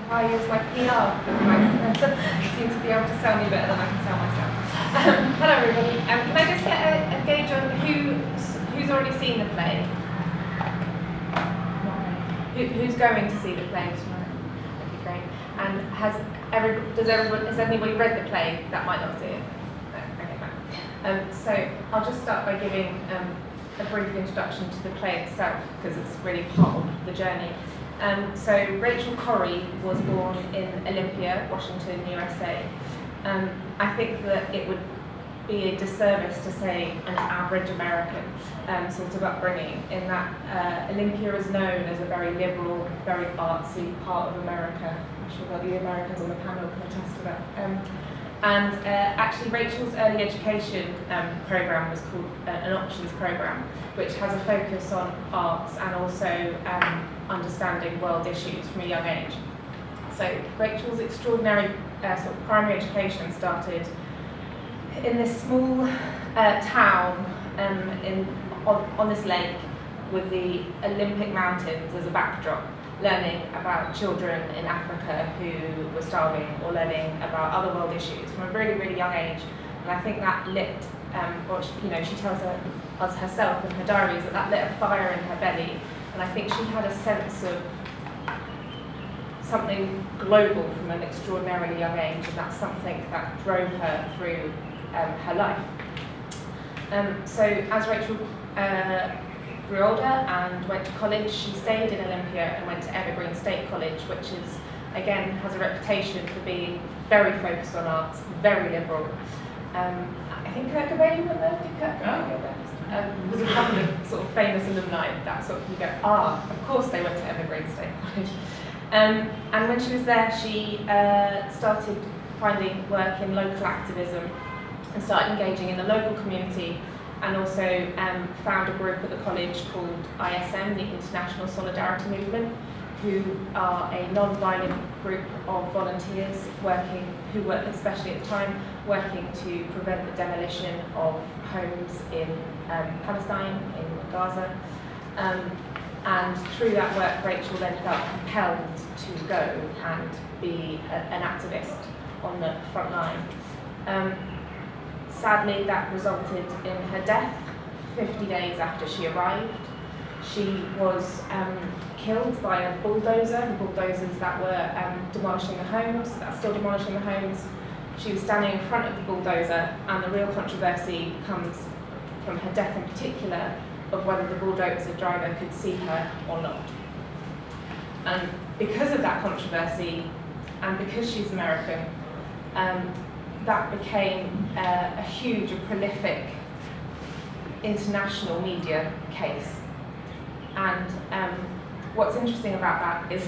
Hi, it's my PR. You seem to be able to sell me better than I can sell myself. Hello, everybody. Can I just get a gauge on who's already seen the play? Who's going to see the play tomorrow? Okay, great. And has anybody read the play that might not see it? No, okay, fine. So I'll just start by giving a brief introduction to the play itself, because it's really part of the journey. So Rachel Corrie was born in Olympia, Washington, USA. I think that it would be a disservice to say an average American sort of upbringing, in that Olympia is known as a very liberal, very artsy part of America. I'm sure that the Americans on the panel can attest to that. Actually, Rachel's early education program was called an options program, which has a focus on arts and also understanding world issues from a young age. So Rachel's extraordinary sort of primary education started in this small town on this lake with the Olympic Mountains as a backdrop, learning about children in Africa who were starving, or learning about other world issues from a really, really young age. And I think that lit, she tells us herself in her diaries that lit a fire in her belly. And I think she had a sense of something global from an extraordinarily young age, and that's something that drove her through her life. So as Rachel grew older and went to college, she stayed in Olympia and went to Evergreen State College, which is, again, has a reputation for being very focused on arts, very liberal. I think Kurt Cobain went there. Did Kurt Cobain go there? There's a couple of sort of famous alumni that sort of, you go, of course they went to Evergreen State College. And when she was there, she started finding work in local activism and started engaging in the local community, and also found a group at the college called ISM, the International Solidarity Movement, who are a non-violent group of volunteers who work, especially at the time, working to prevent the demolition of homes in Palestine, in Gaza. And through that work, Rachel then felt compelled to go and be an activist on the front line. Sadly, that resulted in her death 50 days after she arrived. She was killed by a bulldozer, the bulldozers that were demolishing the homes, that's still demolishing the homes. She was standing in front of the bulldozer, and the real controversy comes from her death in particular, of whether the bulldozer driver could see her or not. And because of that controversy, and because she's American, that became a huge, prolific international media case. And what's interesting about that is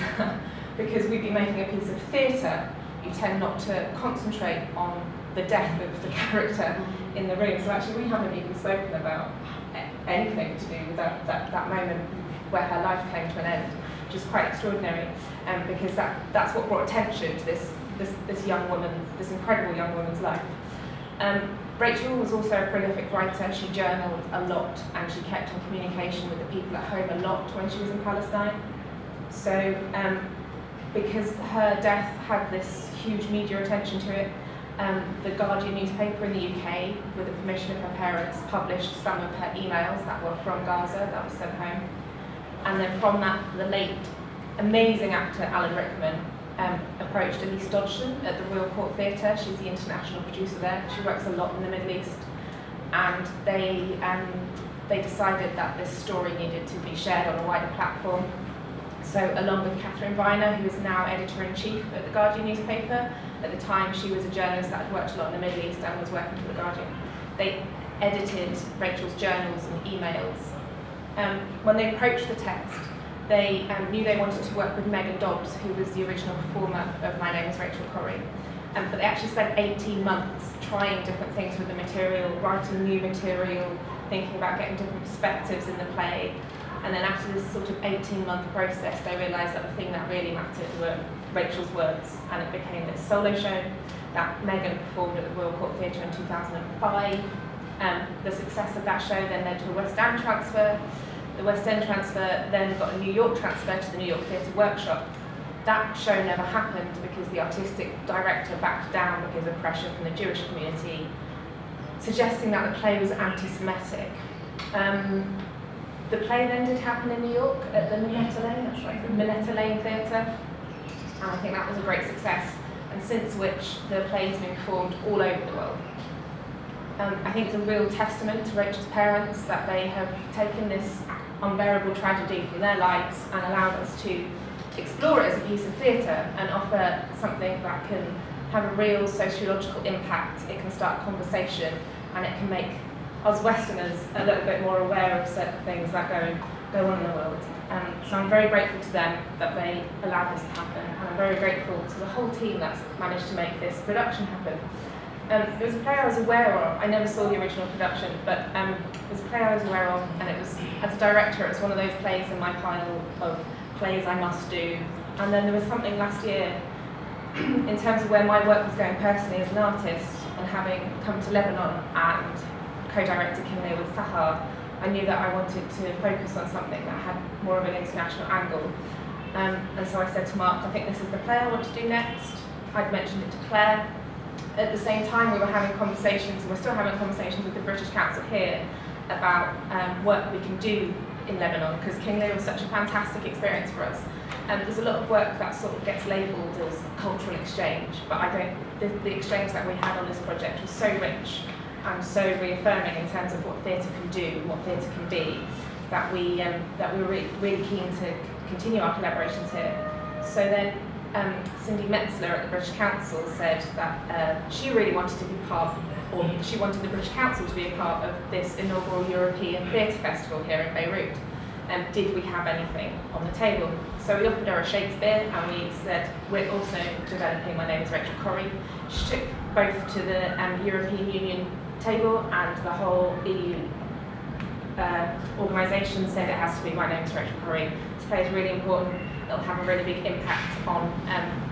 because we'd be making a piece of theatre, you tend not to concentrate on the death of the character in the room. So actually we haven't even spoken about anything to do with that moment where her life came to an end, which is quite extraordinary, because that's what brought attention to this young woman, this incredible young woman's life. Rachel was also a prolific writer. She journaled a lot, and she kept in communication with the people at home a lot when she was in Palestine. So because her death had this huge media attention to it, the Guardian newspaper in the UK, with the permission of her parents, published some of her emails that were from Gaza that were sent home. And then from that, the late amazing actor Alan Rickman approached Elise Dodgson at the Royal Court Theatre. She's the international producer there. She works a lot in the Middle East. And they decided that this story needed to be shared on a wider platform. So along with Catherine Viner, who is now editor-in-chief at the Guardian newspaper, at the time she was a journalist that had worked a lot in the Middle East and was working for the Guardian, they edited Rachel's journals and emails. When they approached the text, they knew they wanted to work with Megan Dobbs, who was the original performer of My Name is Rachel Corrie. But they actually spent 18 months trying different things with the material, writing new material, thinking about getting different perspectives in the play. And then after this sort of 18-month process, they realised that the thing that really mattered were Rachel's words, and it became this solo show that Megan performed at the Royal Court Theatre in 2005. The success of that show then led to a West End transfer. The West End transfer then got a New York transfer to the New York Theatre Workshop, that show never happened because the artistic director backed down because of pressure from the Jewish community, suggesting that the play was anti-Semitic. The play then did happen in New York at the Minetta Lane, that's right, the Minetta Lane Theatre, and I think that was a great success, and since which the play's been performed all over the world. I think it's a real testament to Rachel's parents that they have taken this unbearable tragedy from their lives and allowed us to explore it as a piece of theatre and offer something that can have a real sociological impact. It can start a conversation, and it can make us Westerners a little bit more aware of certain things that go on in the world. So I'm very grateful to them that they allowed this to happen, and I'm very grateful to the whole team that's managed to make this production happen. It was a play I was aware of. I never saw the original production, but it was a play I was aware of, and it was, as a director, it was one of those plays in my pile of plays I must do. And then there was something last year in terms of where my work was going personally as an artist, and having come to Lebanon and co-directed King with Sahar, I knew that I wanted to focus on something that had more of an international angle. And so I said to Mark, I think this is the play I want to do next. I'd mentioned it to Claire. At the same time, we were having conversations, and we're still having conversations with the British Council here about work we can do in Lebanon, because King Lear was such a fantastic experience for us. There's a lot of work that sort of gets labelled as cultural exchange, but the exchange that we had on this project was so rich and so reaffirming in terms of what theatre can do, what theatre can be, that we were really keen to continue our collaborations here. So then Cindy Metzler at the British Council said that she really wanted to be part, or she wanted the British Council to be a part of this inaugural European Theatre Festival here in Beirut. Did we have anything on the table? So we offered her a Shakespeare, and we said, we're also developing My Name is Rachel Corrie. She took both to the European Union table, and the whole EU organisation said it has to be My Name is Rachel Corrie. This play is really important. It'll have a really big impact on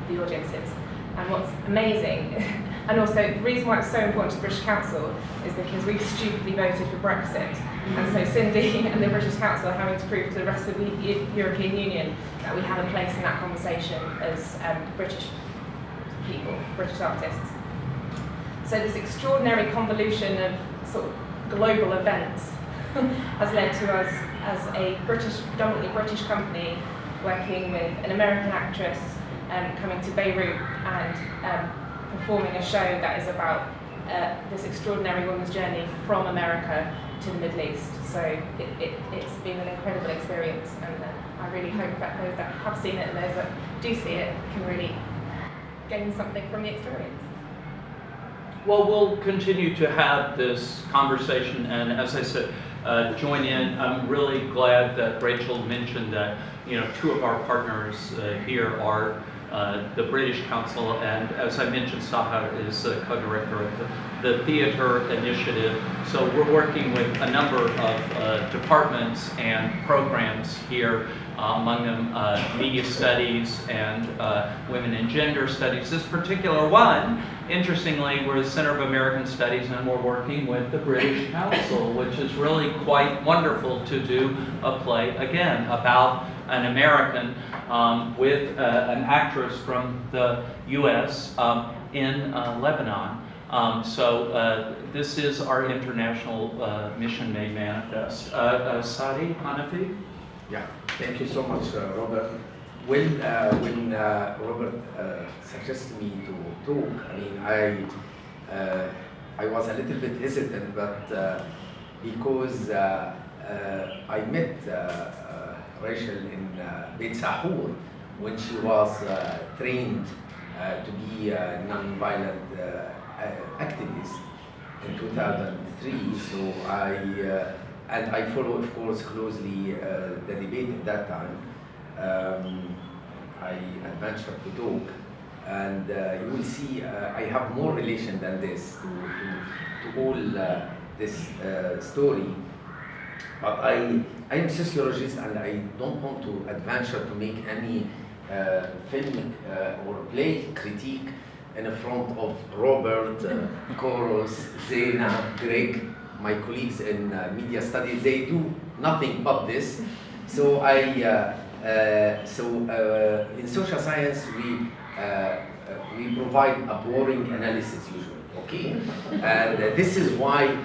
the audiences. And what's amazing, and also the reason why it's so important to the British Council is because we stupidly voted for Brexit. And so Cindy and the British Council are having to prove to the rest of the European Union that we have a place in that conversation as British people, British artists. So this extraordinary convolution of sort of global events has led to us as a predominantly British company working with an American actress coming to Beirut and performing a show that is about this extraordinary woman's journey from America to the Middle East. So it's been an incredible experience, and I really hope that those that have seen it and those that do see it can really gain something from the experience. Well, we'll continue to have this conversation, and as I said, join in. I'm really glad that Rachel mentioned that, you know, two of our partners here are the British Council, and as I mentioned, Sahar is the co-director of the Theatre Initiative. So we're working with a number of departments and programs here, among them media studies and women and gender studies. This particular one, interestingly, we're the Center of American Studies, and we're working with the British Council, which is really quite wonderful to do a play, again, about an American with an actress from the US in Lebanon. So this is our international mission made manifest. Sari Hanafi? Yeah, thank you so much, Robert. When Robert suggested me to talk, I mean, I was a little bit hesitant, but because I met Rachel in Beit Sahur when she was trained to be a non-violent activist in 2003. So I follow, of course, closely the debate at that time. I adventured to talk, and you will see I have more relation than this to all this story. But I am a sociologist, and I don't want to adventure to make any film or play critique in front of Robert, Koros, Zena, Greg, my colleagues in media studies. They do nothing but this. So I In social science, we provide a boring analysis usually, okay? And this is why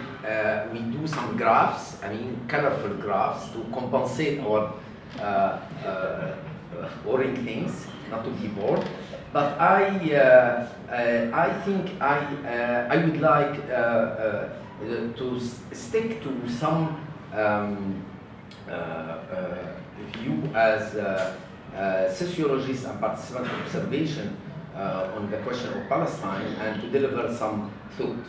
we do some graphs, I mean colorful graphs, to compensate our boring things, not to be bored. But I think I would like to stick to some view as sociologists and participant observation on the question of Palestine, and to deliver some thought.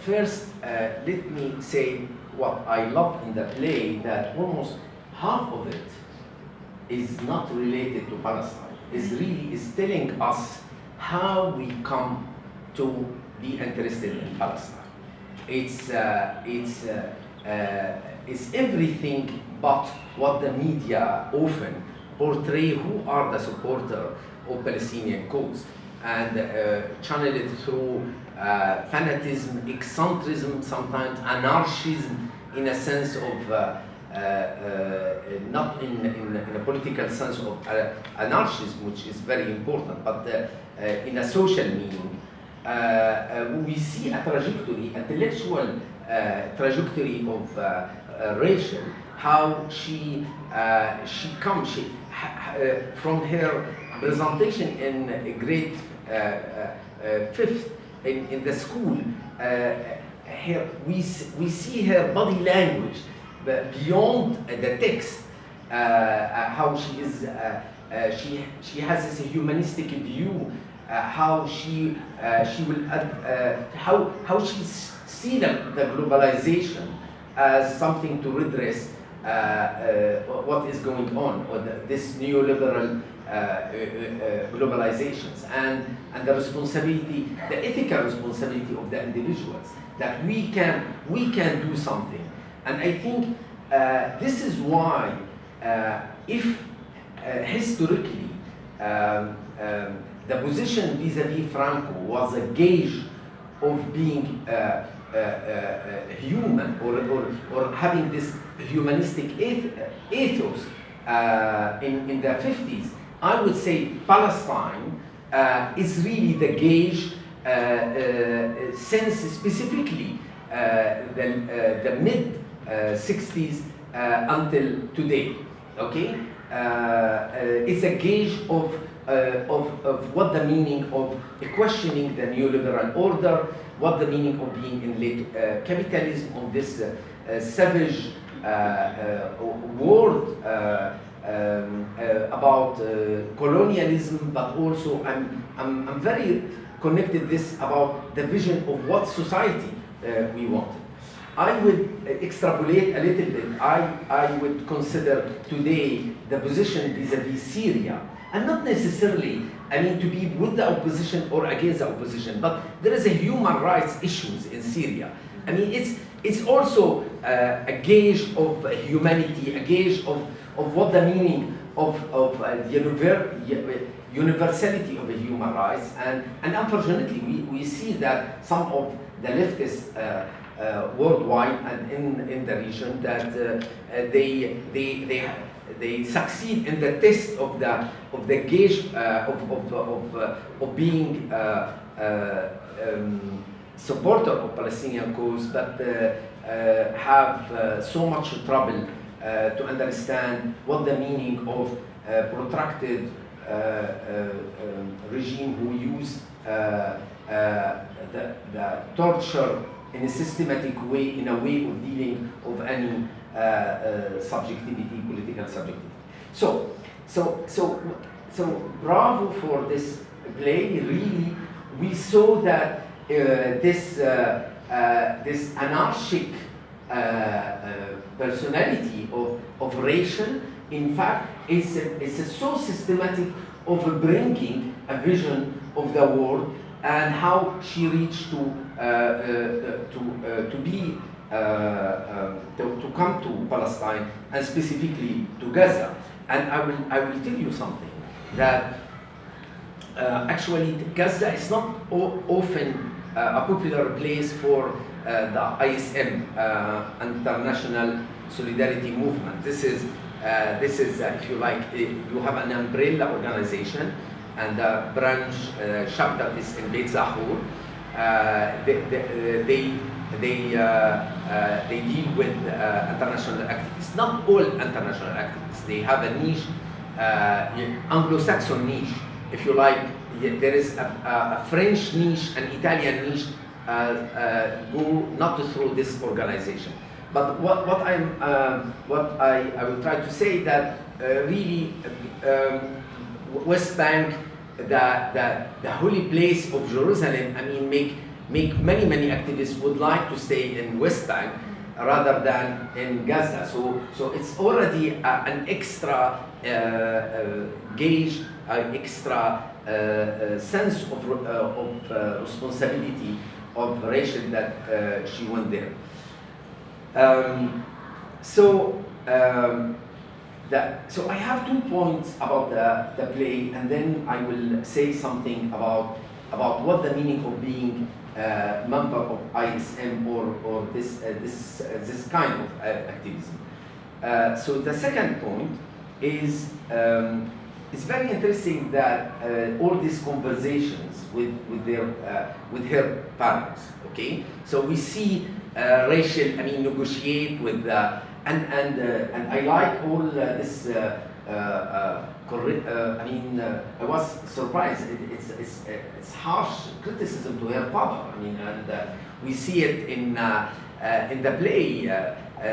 First, let me say what I love in the play, that almost half of it is not related to Palestine. Is telling us how we come to be interested in Palestine. It's everything but what the media often portray who are the supporter of Palestinian cause, and channel it through fanatism, eccentricism, sometimes anarchism, in a sense of not in a political sense of anarchism, which is very important, but in a social meaning. We see a trajectory, intellectual trajectory of Rachel, how she comes from her presentation in grade 5th in the school. We see her body language beyond the text, how she is. She has this humanistic view. How she will how she see the globalization as something to redress what is going on, or this neoliberal globalizations, and the responsibility, the ethical responsibility of the individuals, that we can do something. And I think this is why, if historically the position vis-à-vis Franco was a gauge of being human, or having this humanistic ethos in the 50s, I would say Palestine is really the gauge, since specifically the mid 60s until today. Okay, it's a gauge of what the meaning of questioning the neoliberal order, what the meaning of being in late capitalism, on this savage world about colonialism, but also I'm very connected this about the vision of what society we wanted. I would extrapolate a little bit. I would consider today the position vis-à-vis Syria, and not necessarily, I mean, to be with the opposition or against the opposition, but there is a human rights issues in Syria. I mean, it's also a gauge of humanity, a gauge of what the meaning of the universality of the human rights, and unfortunately we see that some of the leftists worldwide and in the region, that they succeed in the test of the gauge of being supporter of Palestinian cause, but have so much trouble to understand what the meaning of protracted regime who use the torture in a systematic way, in a way of dealing of any subjectivity, political subjectivity. So bravo for this play. Really, we saw that this anarchic personality of Rachel, in fact, is so systematic of bringing a vision of the world, and how she reached to come to Palestine, and specifically to Gaza. And I will tell you something, that actually Gaza is not often a popular place for the ISM, International solidarity movement. This is, if you like, you have an umbrella organization, and the branch chapter is in Beit Zahur. They deal with international activists. Not all international activists. They have a niche, Anglo-Saxon niche, if you like. There is a French niche, an Italian niche, go not through this organization. But what I will try to say that really West Bank, the holy place of Jerusalem, I mean, make many activists would like to stay in West Bank rather than in Gaza. So it's already an extra gauge, an extra sense of responsibility of Rachel that she went there. So I have 2 points about the play, and then I will say something about what the meaning of being a member of ISM or this kind of activism. So the second point is it's very interesting that all these conversations with her parents. Okay, so we see Rachel, I mean, negotiate with and I like all this. I mean, I was surprised. It's harsh criticism to her father. I mean, and we see it in the play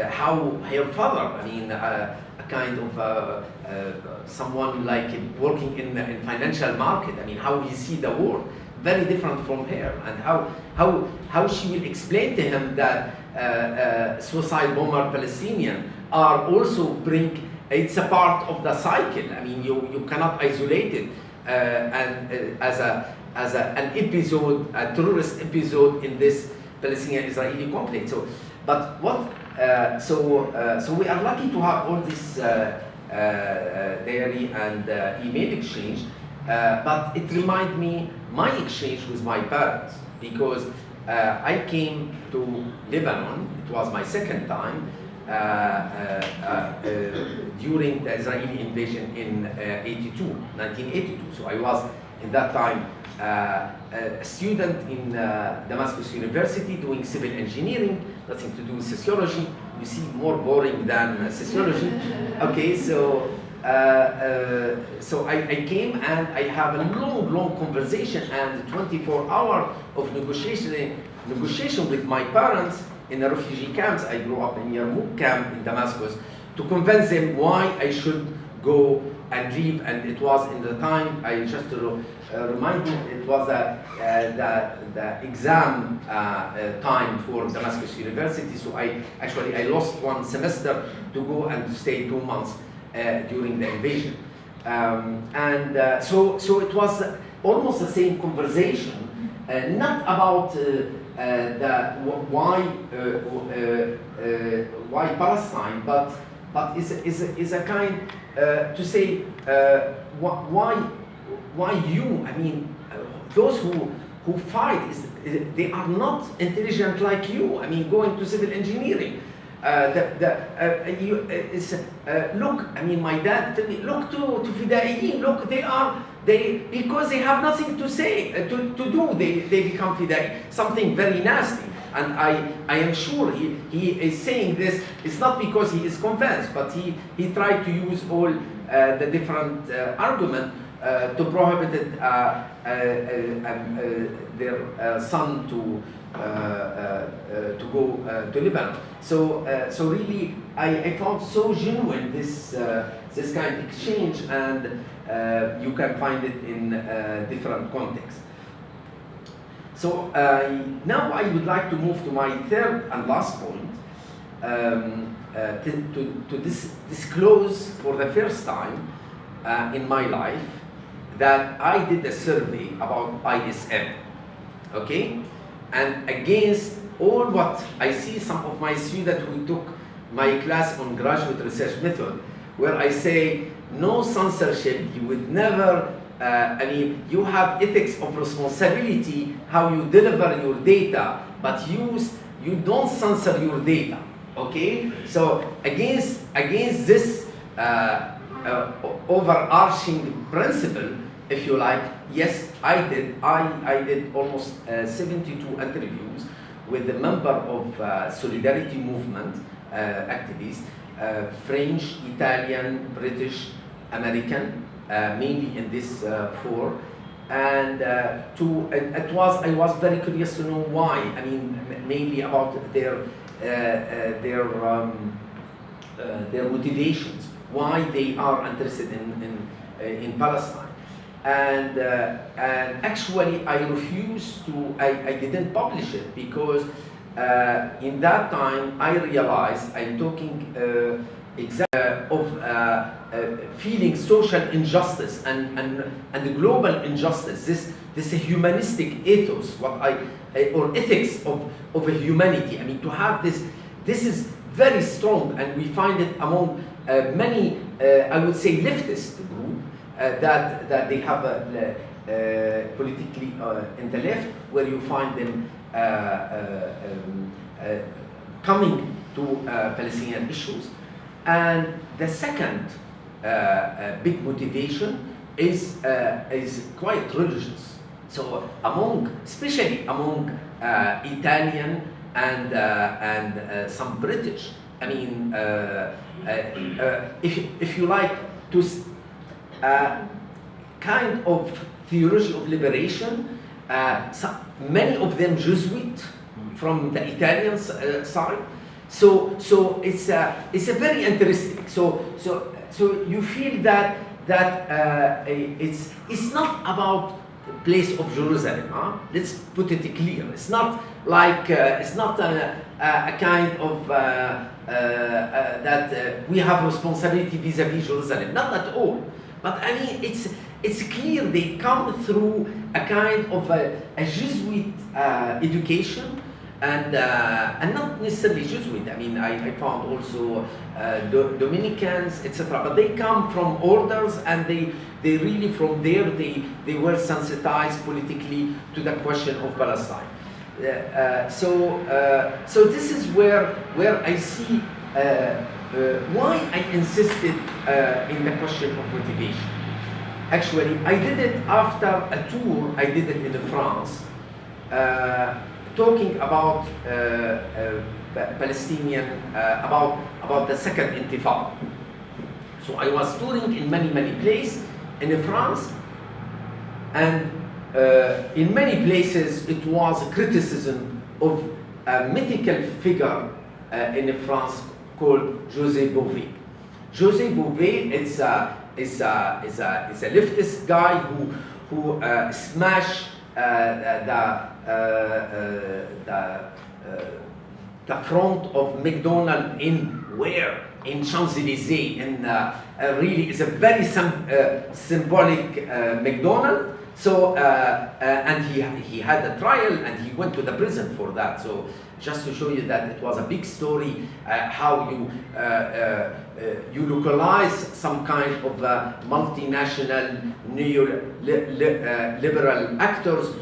how her father. I mean, a kind of someone like working in financial market. I mean, how he see the world very different from her, and how she will explain to him that suicide bomber Palestinian are also bring. It's a part of the cycle. I mean, you cannot isolate it as an episode, a terrorist episode in this Palestinian-Israeli conflict. So, but what? So we are lucky to have all this diary and email exchange. But it reminds me my exchange with my parents, because I came to Lebanon. It was my second time. During the Israeli invasion in 1982. So I was, in that time, a student in Damascus University doing civil engineering, nothing to do with sociology. You see, more boring than sociology. Okay, so I came and I have a long conversation and 24 hours of negotiation with my parents in the refugee camps. I grew up in Yarmouk camp in Damascus, to convince them why I should go and leave. And it was in the time, I just remind you, it was the exam time for Damascus University. So I lost 1 semester to go and stay 2 months during the invasion. So it was almost the same conversation, not about why Palestine, but is a kind to say why you. I mean, those who fight they are not intelligent like you. I mean, going to civil engineering. Look, I mean, my dad told me, look to Fidaiyin, look, because they have nothing to say, to do, they become Fidai, something very nasty. And I am sure he is saying this, it's not because he is convinced, but he tried to use all the different arguments to prohibit their son to go to Lebanon. So really, I found so genuine this kind of exchange, and you can find it in different contexts. So now I would like to move to my third and last point, to disclose for the first time in my life that I did a survey about ISM, okay? And against all what I see some of my students who took my class on graduate research method, where I say, no censorship, you would never, I mean, you have ethics of responsibility, how you deliver your data, but you don't censor your data, Okay, so against this overarching principle, if you like, yes, I did almost 72 interviews with a member of Solidarity Movement activists, French, Italian, British, American, mainly in this four. And I was very curious to know why. I mean, mainly about their motivations, why they are interested in Palestine. And actually, I refused to. I didn't publish it because in that time I realized I'm talking of feeling social injustice and the global injustice. This humanistic ethos, or ethics of a humanity. I mean, to have this is very strong, and we find it among many, I would say, leftist group that they have politically in the left, where you find them coming to Palestinian issues. And the second big motivation is quite religious. So especially among Italian and some British. I mean, if you like, to kind of theology of liberation. Many of them Jesuit from the Italian side. So it's a very interesting. So you feel that it's not about the place of Jerusalem. Huh? Let's put it clear. It's not like it's not a kind of that we have responsibility vis-a-vis Jerusalem. Not at all. But I mean, it's clear they come through a kind of a Jesuit education. And not necessarily Jesuit. I mean, I found also Dominicans, etc. But they come from orders, and they really from there they were sensitized politically to the question of Palestine. So this is where I see why I insisted in the question of motivation. Actually, I did it after a tour. I did it in France. Talking about Palestinian, about the second Intifada. So I was touring in many places in France, and in many places it was a criticism of a mythical figure in France called José Bové. José Bové is a leftist guy who smashed the front of McDonald's in Champs-Élysées, really is a very symbolic McDonald's. So and he had a trial, and he went to the prison for that. So just to show you that it was a big story, how you localize some kind of multinational neoliberal actors,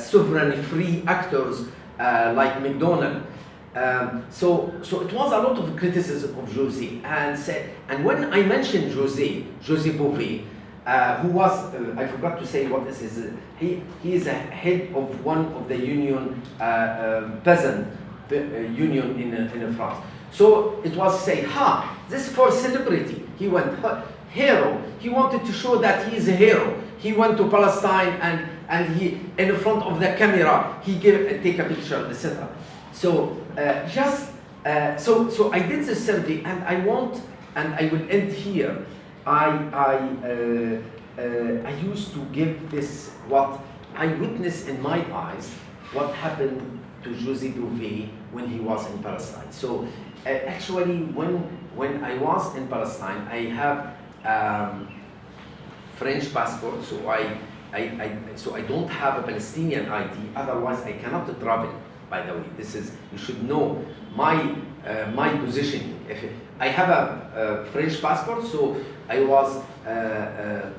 sovereign-free actors like McDonald's. So it was a lot of criticism of José, and when I mentioned José Bové, who was I forgot to say what this is. He is a head of one of the union peasant union in France. So it was say, this for celebrity. He went hero. He wanted to show that he is a hero. He went to Palestine and he in front of the camera he take a picture, etc. So so I did this survey, and I will end here. I used to give this what I witnessed in my eyes, what happened to José Bové when he was in Palestine. So actually, when I was in Palestine, I have French passport, so I don't have a Palestinian ID. Otherwise, I cannot travel. By the way, this is, you should know my position. If I have a French passport, so I was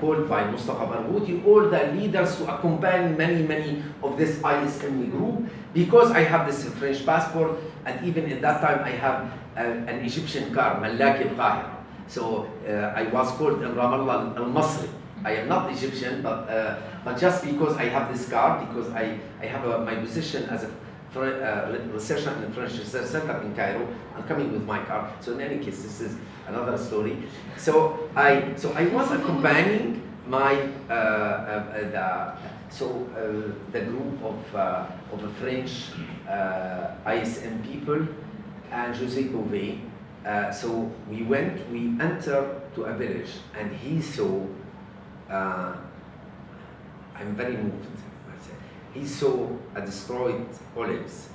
called by Mustafa Barghouti, all the leaders to accompany many of this ISM group, because I have this French passport, and even at that time I have an Egyptian car, Malak al-Qahira. So I was called in Ramallah al-Masri. I am not Egyptian, but just because I have this car, because I have my position as a researcher in the French Research Center in Cairo, I'm coming with my car. So in any case, this is another story. So I was accompanying my the group of French ISM people and José Bové. So we entered to a village, and he saw. I'm very moved. He saw a destroyed olives,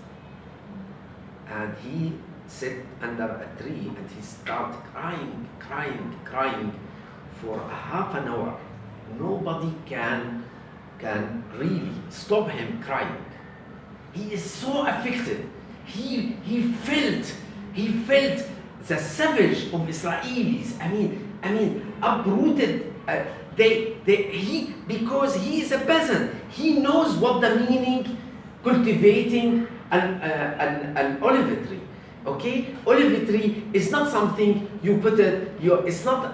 and he sat under a tree and he started crying for a half an hour. Nobody can really stop him crying. He is so affected. He felt the savage of Israelis. I mean, uprooted. Because he is a peasant, he knows what the meaning cultivating an olive tree. Okay, olive tree is not something you put it. It's not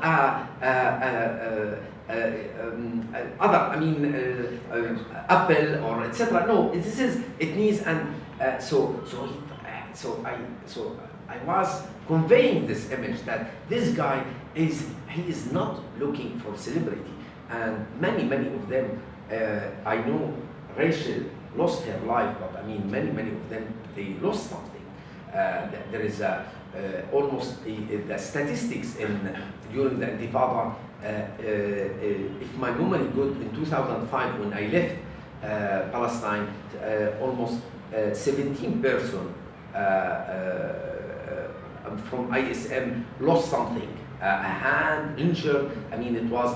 apple or etc. No, it needs I was conveying this image that this guy is not looking for celebrity, and many of them. I know Rachel lost her life, but I mean many of them, they lost something. There is almost the statistics during the Intifada. If my memory good, in 2005 when I left Palestine, almost 17 persons from ISM lost something. A hand injured. I mean, it was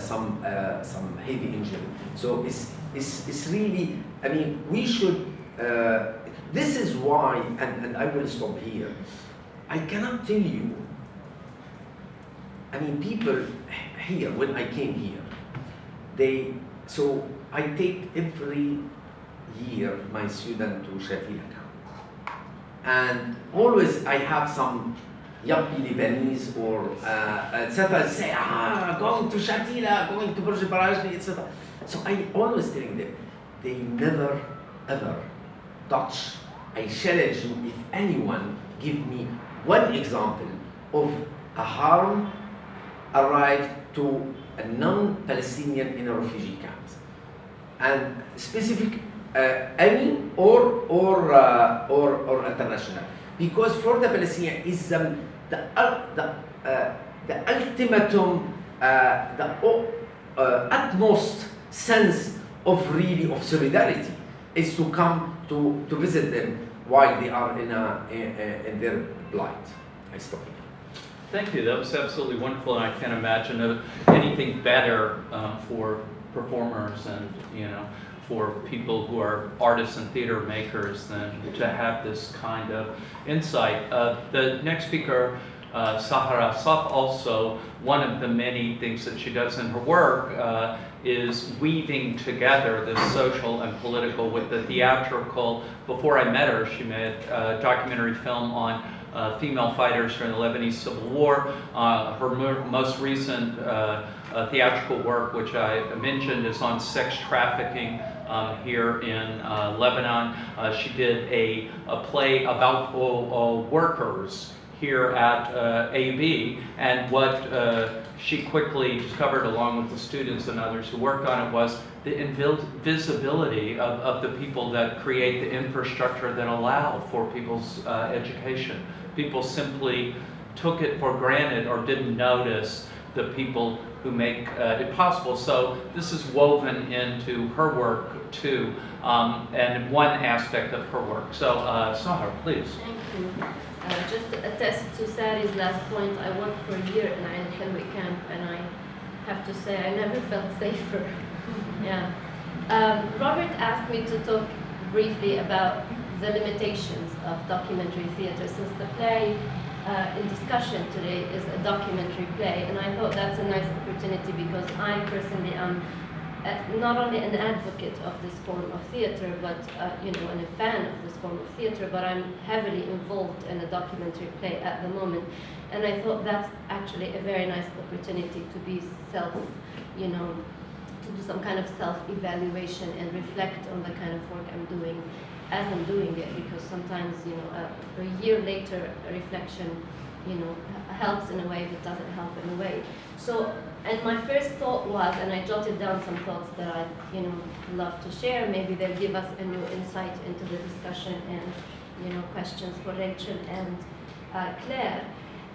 some heavy injury. So it's really. I mean, we should. This is why, and I will stop here. I cannot tell you. I mean, people here when I came here, so I take every year my student to Shatila camp, and always I have some yuppie Lebanese or etc. say, going to Shatila, going to Burj Barajni, etc. So I always telling them, they never ever touch. I challenge you, if anyone give me one example of a harm arrived to a non-Palestinian in a refugee camp, and specific any or international, because for the Palestinian the ultimatum, the utmost sense of really of solidarity is to come to visit them while they are in their plight. I stop here. Thank you. That was absolutely wonderful, and I can't imagine anything better for performers and for people who are artists and theater makers than to have this kind of insight. The next speaker, Sahar Assaf, also one of the many things that she does in her work is weaving together the social and political with the theatrical. Before I met her, she made a documentary film on female fighters during the Lebanese Civil War. Her most recent theatrical work, which I mentioned, is on sex trafficking here in Lebanon. She did a play about workers here at AB, and what she quickly discovered, along with the students and others who worked on it, was the invisibility of the people that create the infrastructure that allow for people's education. People simply took it for granted or didn't notice the people who make it possible. So this is woven into her work too, and one aspect of her work. So Sahar, please. Thank you. Just to attest to Sari's last point, I worked for a year in Ain Helwi camp, and I have to say I never felt safer. Yeah. Robert asked me to talk briefly about the limitations of documentary theater, since the play in discussion today is a documentary play, and I thought that's a nice opportunity because I personally am not only an advocate of this form of theater, but and a fan of this form of theater, but I'm heavily involved in a documentary play at the moment, and I thought that's actually a very nice opportunity to be to do some kind of self-evaluation and reflect on the kind of work I'm doing as I'm doing it, because sometimes a year later a reflection helps in a way but doesn't help in a way. So, and my first thought was, and I jotted down some thoughts that I love to share, maybe they'll give us a new insight into the discussion and questions for Rachel and Claire.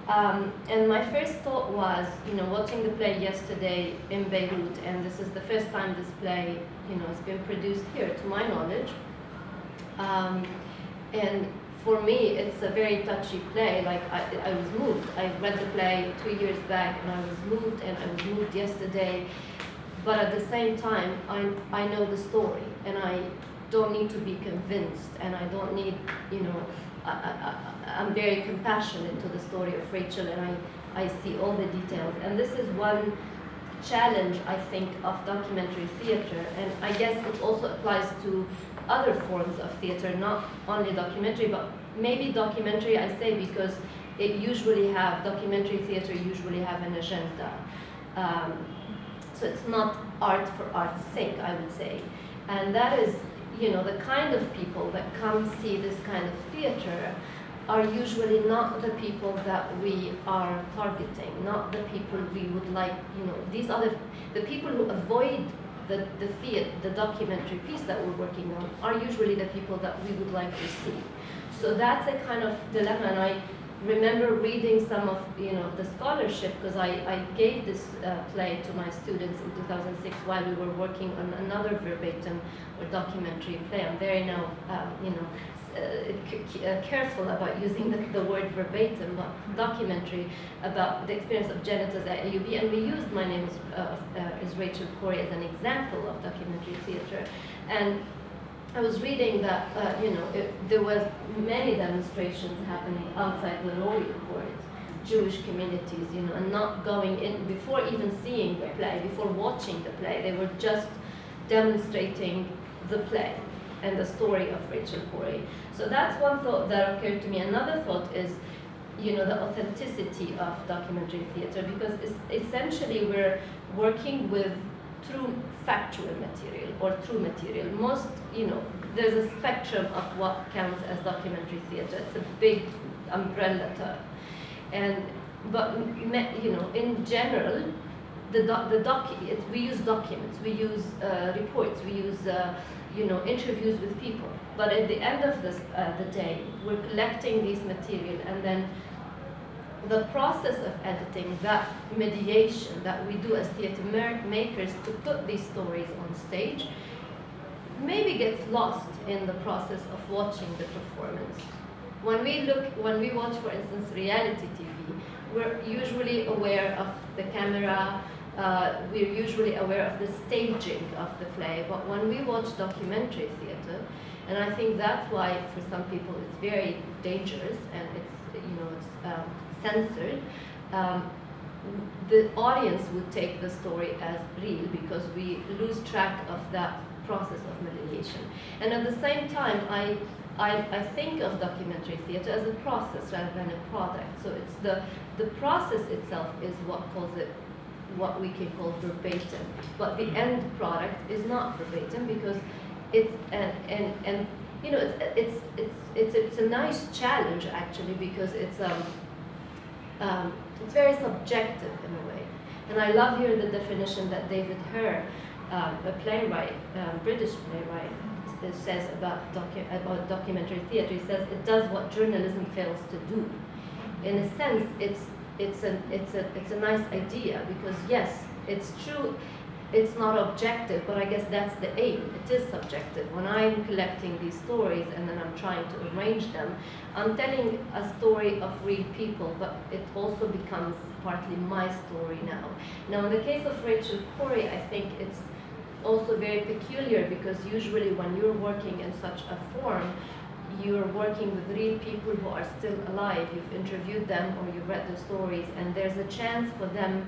And my first thought was, watching the play yesterday in Beirut, and this is the first time this play has been produced here to my knowledge. And for me, it's a very touchy play. Like I was moved. I read the play 2 years back, and I was moved, and I was moved yesterday. But at the same time, I know the story, and I don't need to be convinced, and I don't need, I'm very compassionate to the story of Rachel, and I see all the details. And this is one challenge, I think, of documentary theater, and I guess it also applies to other forms of theater, not only documentary, but maybe documentary I say because documentary theater usually have an agenda. So it's not art for art's sake, I would say. And that is, the kind of people that come see this kind of theater are usually not the people that we are targeting, not the people we would like, the people who avoid the documentary piece that we're working on are usually the people that we would like to see. So that's a kind of dilemma, and I remember reading some of the scholarship, because I gave this play to my students in 2006 while we were working on another verbatim or documentary play. I'm very now careful about using the word verbatim, but documentary, about the experience of janitors at AUB, and we used My Name is Rachel Corrie as an example of documentary theater. And I was reading that there was many demonstrations happening outside the Laureate Court, Jewish communities, and not going in before even seeing the play, before watching the play. They were just demonstrating the play and the story of Rachel Corrie. So that's one thought that occurred to me. Another thought is, the authenticity of documentary theater, because essentially we're working with true factual material or true material. Most, there's a spectrum of what counts as documentary theater. It's a big umbrella term. But in general, we use documents, we use reports, we use interviews with people. But at the end of the day, we're collecting these material, and then the process of editing, that mediation that we do as theater makers to put these stories on stage, maybe gets lost in the process of watching the performance. When we watch, for instance, reality TV, we're usually aware of the camera, we're usually aware of the staging of the play, but when we watch documentary theater, and I think that's why for some people it's very dangerous and it's censored, the audience would take the story as real because we lose track of that process of mediation. And at the same time, I think of documentary theater as a process rather than a product. So it's the process itself is what we can call verbatim, but the end product is not verbatim because it's it's a nice challenge actually, because it's very subjective in a way. And I love here the definition that David Herr, a playwright, British playwright, says about documentary theater. He says it does what journalism fails to do. In a sense, it's a nice idea, because yes, it's true, it's not objective, but I guess that's the aim. It is subjective. When I'm collecting these stories and then I'm trying to arrange them, I'm telling a story of real people, but it also becomes partly my story now. Now, in the case of Rachel Corrie, I think it's also very peculiar, because usually when you're working in such a form, you're working with real people who are still alive. You've interviewed them or you've read their stories, and there's a chance for them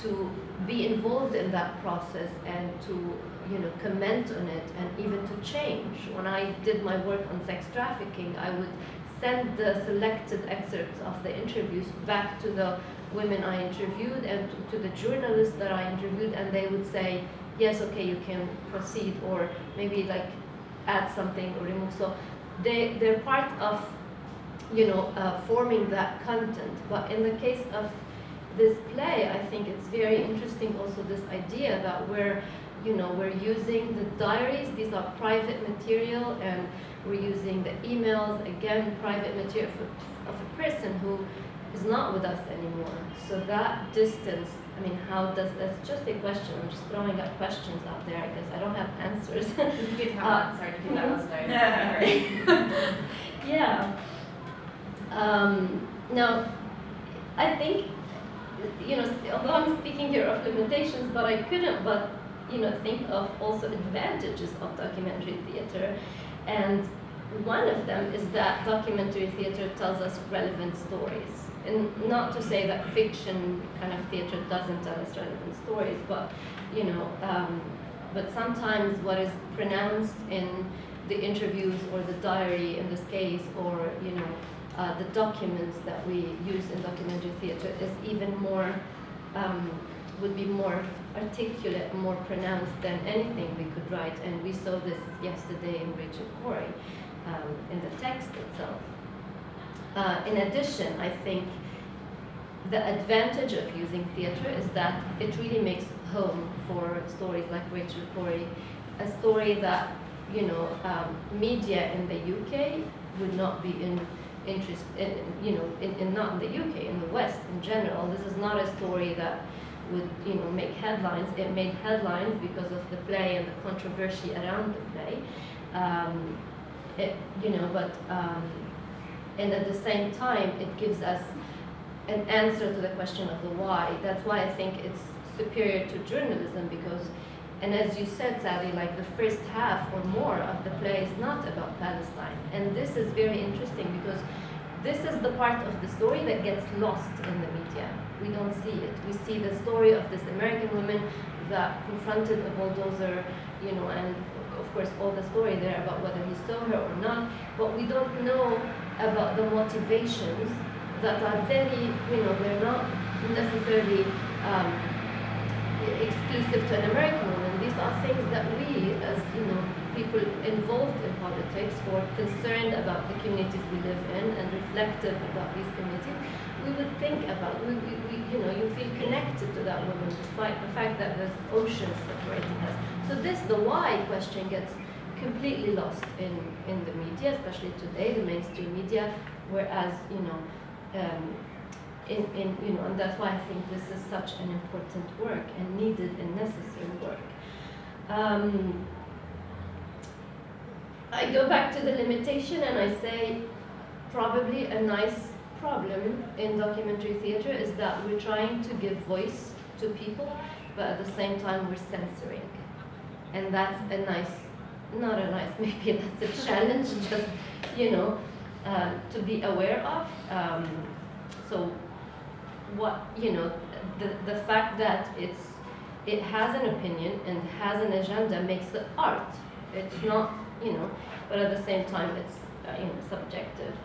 to be involved in that process and to, you know, comment on it and even to change. When I did my work on sex trafficking, I would send the selected excerpts of the interviews back to the women I interviewed and to the journalists that I interviewed, and they would say, yes, okay, you can proceed, or maybe like add something or remove. So they're part of, you know, forming that content. But in the case of this play, I think it's very interesting also this idea that we're using the diaries. These are private material, and we're using the emails, again, private material of a person who is not with us anymore. So that distance, I mean, that's just a question. I'm just throwing up questions out there because I don't have answers. You did have an answer, you let us know. Yeah. Now, I think, you know, although I'm speaking here of limitations, but I couldn't but, you know, think of also advantages of documentary theater. And one of them is that documentary theater tells us relevant stories. And not to say that fiction kind of theater doesn't tell us relevant stories, but, you know, but sometimes what is pronounced in the interviews or the diary in this case, or, you know, the documents that we use in documentary theater is even more, would be more articulate, more pronounced than anything we could write. And we saw this yesterday in Rachel Corrie, in the text itself. In addition, I think the advantage of using theater is that it really makes home for stories like Rachel Corrie, a story that, you know, media in the UK would not be interested in, you know, not in the UK, in the West in general. This is not a story that would, you know, make headlines. It made headlines because of the play and the controversy around the play. You know, but and at the same time, it gives us an answer to the question of the why. That's why I think it's superior to journalism, because, and as you said, Sally, like the first half or more of the play is not about Palestine. And this is very interesting because this is the part of the story that gets lost in the media. We don't see it. We see the story of this American woman that confronted a bulldozer, you know, and of course all the story there about whether he saw her or not, but we don't know about the motivations that are very, you know, they're not necessarily exclusive to an American woman. These are things that we, as, you know, people involved in politics or concerned about the communities we live in and reflective about these communities, we would think about. We you know, you feel connected to that woman despite the fact that there's oceans separating us. So this, the why question, gets completely lost in the media, especially today, the mainstream media. Whereas, you know, you know, and that's why I think this is such an important work and needed and necessary work. I go back to the limitation and I say probably a nice problem in documentary theater is that we're trying to give voice to people, but at the same time we're censoring. And that's a nice, not a nice, maybe that's a challenge, just, you know, to be aware of. So what, you know, the fact that it has an opinion and has an agenda makes it art. It's not, you know, but at the same time it's, you know, subjective.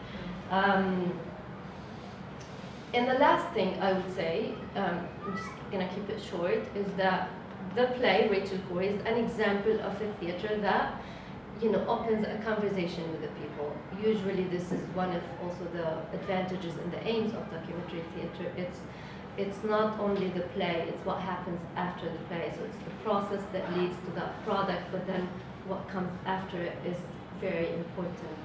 And the last thing I would say, I'm just gonna keep it short, is that the play, Rachel Corrie, is an example of a theater that, you know, opens a conversation with the people. Usually this is one of also the advantages and the aims of documentary theater. It's not only the play, it's what happens after the play. So it's the process that leads to that product, but then what comes after it is very important.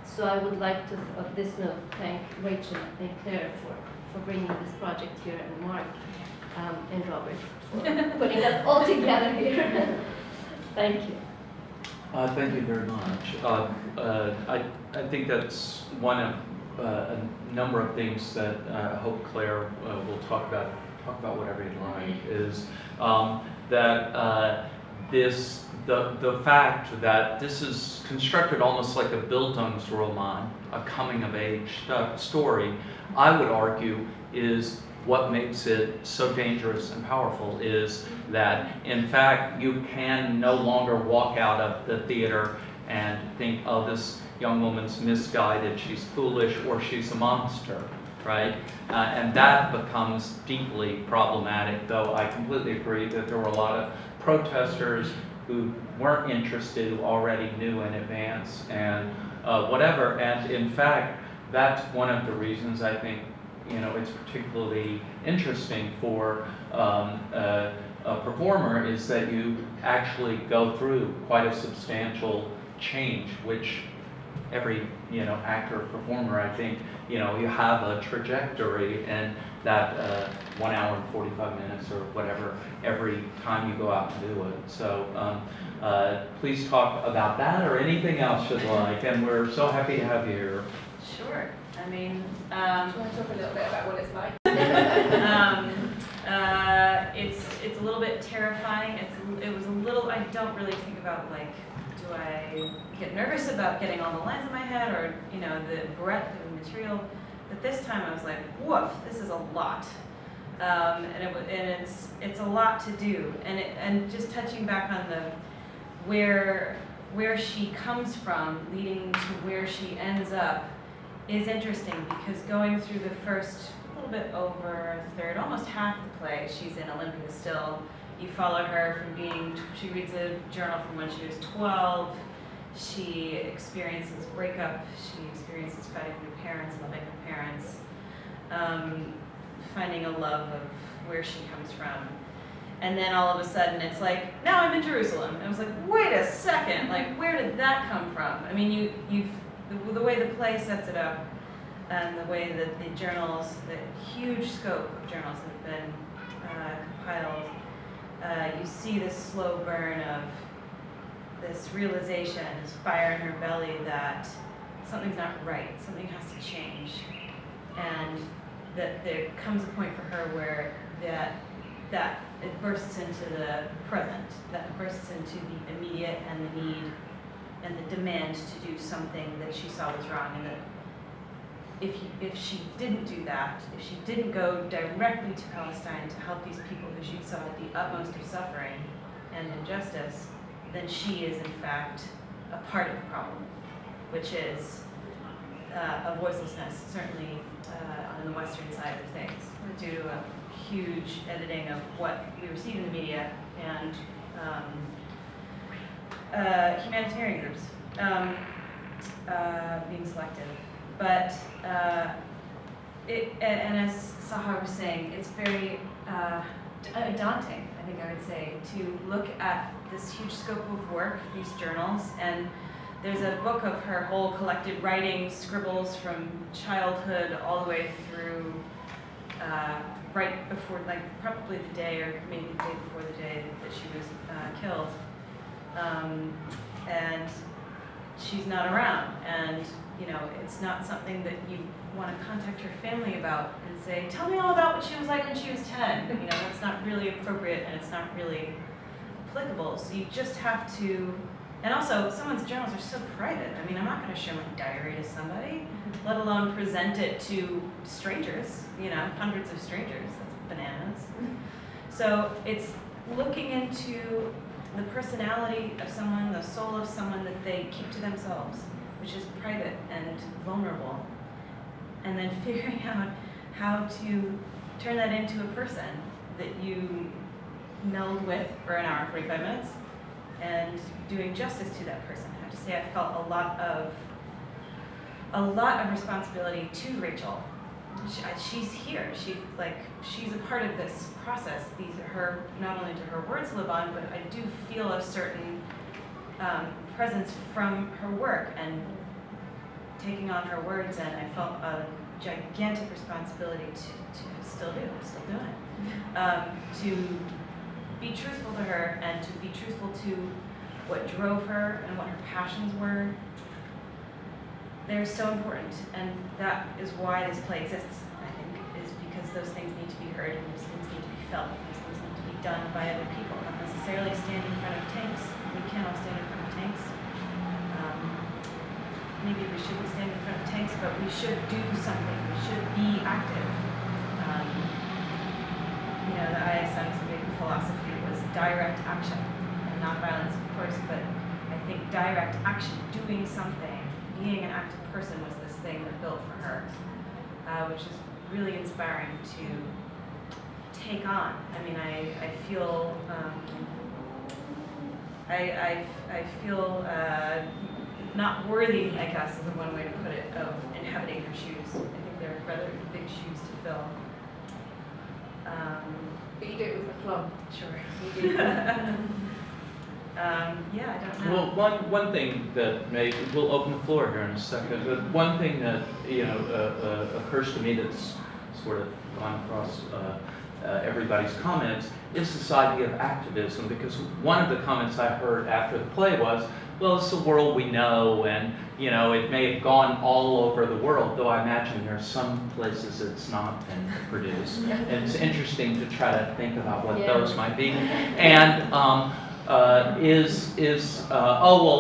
So I would like to, on this note, thank Rachel and Claire for bringing this project here, and Mark and Robert for putting us all together here. Thank you. Thank you very much. I think that's one of a number of things that I hope Claire will talk about whatever you'd like, is that the fact that this is constructed almost like a Bildungsroman, a coming-of-age story, I would argue is what makes it so dangerous and powerful, is that, in fact, you can no longer walk out of the theater and think, oh, this young woman's misguided, she's foolish, or she's a monster, right? And that becomes deeply problematic, though I completely agree that there were a lot of protesters who weren't interested, who already knew in advance, and whatever. And in fact, that's one of the reasons I think, you know, it's particularly interesting for a performer, is that you actually go through quite a substantial change, which every, you know, actor or performer, I think, you know, you have a trajectory, and that 1 hour and 45 minutes or whatever every time you go out and do it. So please talk about that or anything else you'd like, and we're so happy to have you here. Sure. I mean, Do you want to talk a little bit about what it's like? it's a little bit terrifying. It was a little. I don't really think about, like, do I get nervous about getting all the lines in my head, or, you know, the breadth of the material. But this time I was like, woof, this is a lot, and it's a lot to do. And just touching back on the where she comes from, leading to where she ends up, is interesting, because going through the first little bit over a third, almost half the play, she's in Olympia still. You follow her from she reads a journal from when she was 12. She experiences breakup. She experiences fighting with her parents, loving her parents, finding a love of where she comes from. And then all of a sudden it's like, now I'm in Jerusalem. And I was like, wait a second, like, where did that come from? I mean, the way the play sets it up, and the way that the journals, the huge scope of journals that have been compiled, you see this slow burn of this realization, this fire in her belly that something's not right, something has to change. And that there comes a point for her where that it bursts into the present, that bursts into the immediate and the need and the demand to do something that she saw was wrong, and that if she didn't do that, if she didn't go directly to Palestine to help these people who she saw at the utmost of suffering and injustice, then she is in fact a part of the problem, which is a voicelessness, certainly on the Western side of things, due to a huge editing of what we receive in the media and humanitarian groups being selective. But and as Sahar was saying, it's very daunting, I think I would say, to look at this huge scope of work, these journals. And there's a book of her whole collected writings, scribbles from childhood all the way through right before, like, probably the day, or maybe the day before the day that she was killed. And she's not around, and, you know, it's not something that you want to contact her family about and say, tell me all about what she was like when she was 10. You know, that's not really appropriate, and it's not really applicable. So you just have to, and also someone's journals are so private. I mean, I'm not going to show my diary to somebody, let alone present it to strangers, you know, hundreds of strangers. That's bananas. So it's looking into the personality of someone, the soul of someone that they keep to themselves, which is private and vulnerable, and then figuring out how to turn that into a person that you meld with for an hour and 45 minutes, and doing justice to that person. I have to say, I felt a lot of responsibility to Rachel. She's here. She's a part of this process. These are her, not only do her words live on, but I do feel a certain presence from her work and taking on her words, and I felt a gigantic responsibility to still do. I'm still doing it. To be truthful to her, and to be truthful to what drove her and what her passions were. They're so important, and that is why this play exists, I think, is because those things need to be heard, and those things need to be felt, and those things need to be done by other people, not necessarily necessarily stand in front of tanks. We can't all stand in front of tanks. Maybe we shouldn't stand in front of tanks, but we should do something. We should be active. The ISM's big philosophy was direct action, and not violence, of course, but I think direct action, doing something, being an active person was this thing that built for her, which is really inspiring to take on. I mean, I feel I feel not worthy, I guess, is one way to put it, of inhabiting her shoes. I think they're rather big shoes to fill. But you do it with a club. Sure. You do. I don't know. Well, one thing that we'll open the floor here in a second, but one thing that occurs to me that's sort of gone across everybody's comments is this idea of activism, because one of the comments I heard after the play was, well, it's the world we know, and it may have gone all over the world, though I imagine there are some places it's not been produced. And it's interesting to try to think about what those might be. And oh, well,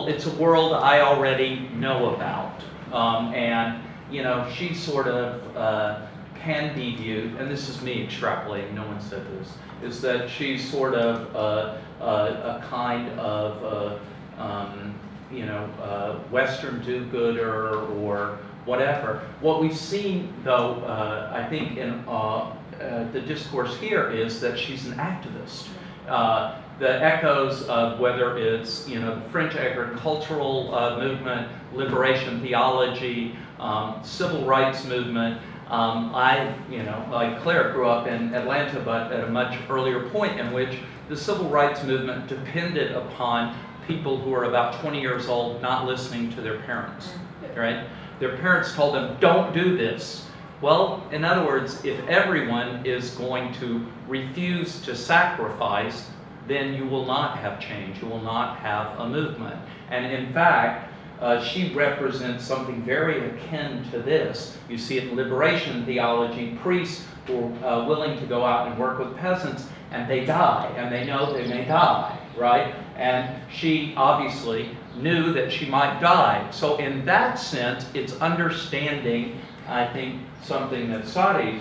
it's a world I already know about. And she sort of can be viewed, and this is me extrapolating, no one said this, is that she's sort of a kind of Western do-gooder or whatever. What we've seen, though, I think in the discourse here is that she's an activist. The echoes of whether it's the French agricultural movement, liberation theology, civil rights movement. I, like Claire, grew up in Atlanta, but at a much earlier point in which the civil rights movement depended upon people who are about 20 years old not listening to their parents, right? Their parents told them, don't do this. Well, in other words, if everyone is going to refuse to sacrifice, then you will not have change. You will not have a movement. And in fact, she represents something very akin to this. You see it in liberation theology, priests who are willing to go out and work with peasants, and they die, and they know they may die, right? And she obviously knew that she might die. So in that sense, it's understanding, I think, something that Sari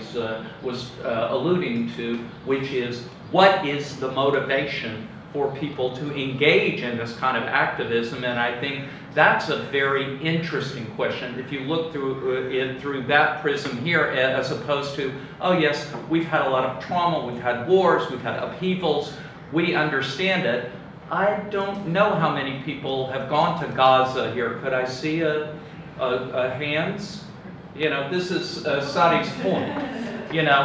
was alluding to, which is what is the motivation for people to engage in this kind of activism? And I think that's a very interesting question. If you look through it through that prism here, as opposed to, oh yes, we've had a lot of trauma, we've had wars, we've had upheavals, we understand it. I don't know how many people have gone to Gaza here. Could I see a hands? This is Sadi's point.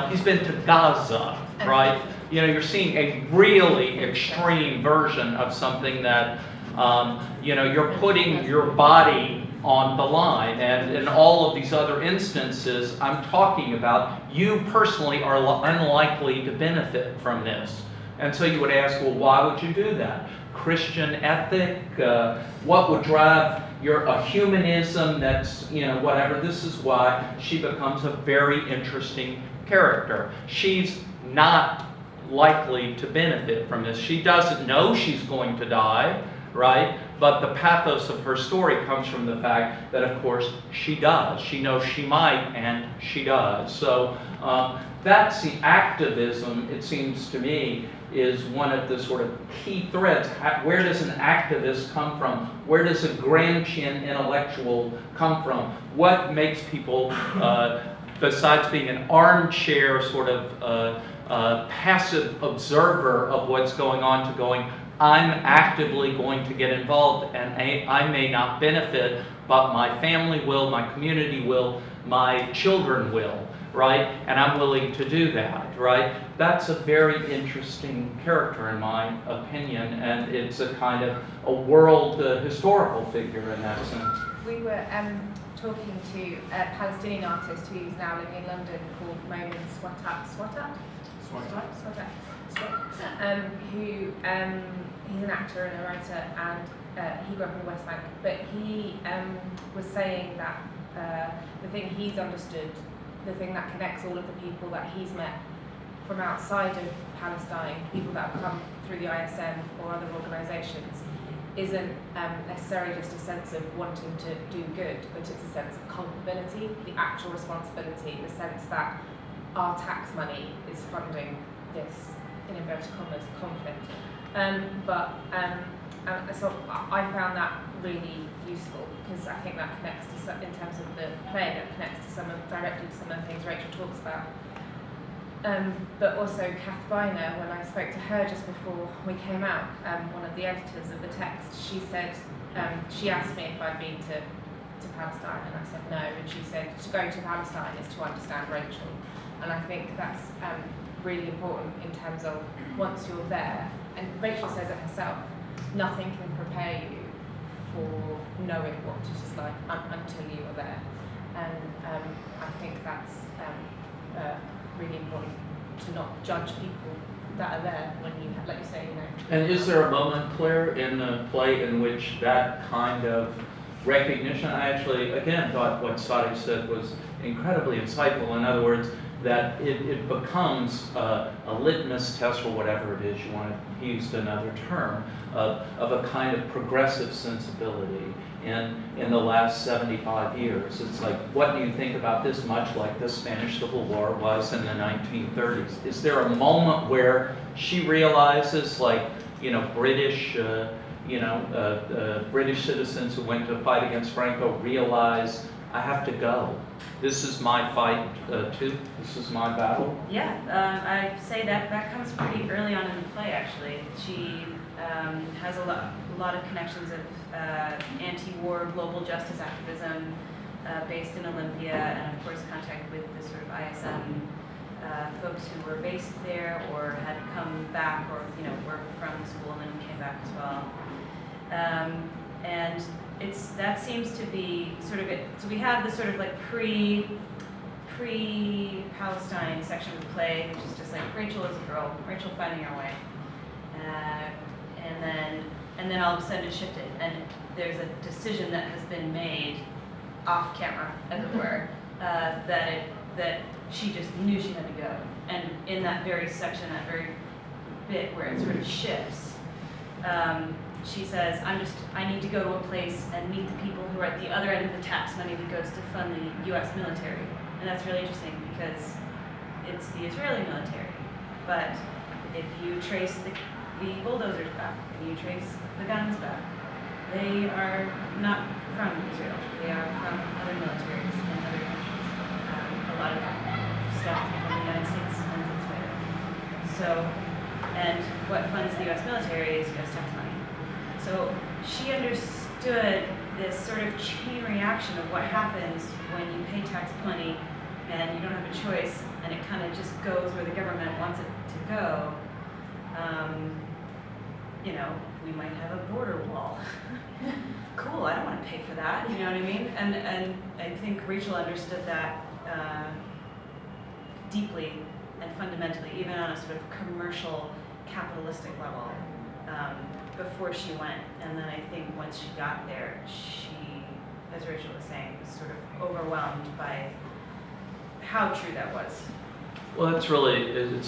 He's been to Gaza, right? You're seeing a really extreme version of something that, you're putting your body on the line. And in all of these other instances I'm talking about, you personally are unlikely to benefit from this. And so you would ask, well, why would you do that? Christian ethic? What would drive a humanism that's, whatever. This is why she becomes a very interesting character. She's not likely to benefit from this. She doesn't know she's going to die, right? But the pathos of her story comes from the fact that, of course, she does. She knows she might, and she does. So that's the activism, it seems to me, is one of the sort of key threads. Where does an activist come from? Where does a Gramscian intellectual come from? What makes people, besides being an armchair sort of passive observer of what's going on, to going, I'm actively going to get involved, and I may not benefit, but my family will, my community will, my children will, right? And I'm willing to do that, right? That's a very interesting character in my opinion, and it's a kind of a world historical figure in that sense. We were talking to a Palestinian artist who's now living in London called Momin Swatat, who he's an actor and a writer, and he grew up in the West Bank, but he was saying that the thing he's understood, the thing that connects all of the people that he's met, from outside of Palestine, people that have come through the ISM or other organisations, isn't necessarily just a sense of wanting to do good, but it's a sense of culpability, the actual responsibility, the sense that our tax money is funding this, in inverted commas, conflict. So I found that really useful, because I think that connects to some, in terms of the play, that connects to directly to some of the things Rachel talks about. But also Kath Viner, when I spoke to her just before we came out, one of the editors of the text, she said, she asked me if I'd been to Palestine, and I said no, and she said to go to Palestine is to understand Rachel. And I think that's really important in terms of once you're there, and Rachel says it herself, nothing can prepare you for knowing what it is like until you are there. And I think that's really important, to not judge people that are there when you, like you say, you know. And is there a moment, Claire, in the play in which that kind of recognition, I actually, again, thought what Sari said was incredibly insightful. In other words, that it becomes a litmus test, or whatever it is you want to use another term, of a kind of progressive sensibility in the last 75 years. It's like, what do you think about this? Much like the Spanish Civil War was in the 1930s. Is there a moment where she realizes, like, you know, British citizens who went to fight against Franco realize, I have to go. This is my fight too. This is my battle. Yeah, I say that comes pretty early on in the play. Actually, she has a lot of connections of anti-war global justice activism based in Olympia, and of course contact with the sort of ISM folks who were based there or had come back, or were from the school and then came back as well. And that seems to be sort of it. So we have this sort of like pre-Palestine section of the play, which is just like Rachel is a girl, Rachel finding her way, and then all of a sudden it shifted, and there's a decision that has been made off camera, as it were, that she just knew she had to go. And in that very section, that very bit where it sort of shifts, she says, I need to go to a place and meet the people who are at the other end of the tax money that goes to fund the US military. And that's really interesting because it's the Israeli military. But if you trace the bulldozers back, and you trace the guns back, they are not from Israel. They are from other militaries in other countries. A lot of stuff from the United States funds its way there. So, and what funds the US military is US tax money. So she understood this sort of chain reaction of what happens when you pay tax money and you don't have a choice, and it kind of just goes where the government wants it to go. We might have a border wall. Cool, I don't want to pay for that, you know what I mean? And I think Rachel understood that deeply and fundamentally, even on a sort of commercial, capitalistic level, before she went. And then I think once she got there, she, as Rachel was saying, was sort of overwhelmed by how true that was. Well, it's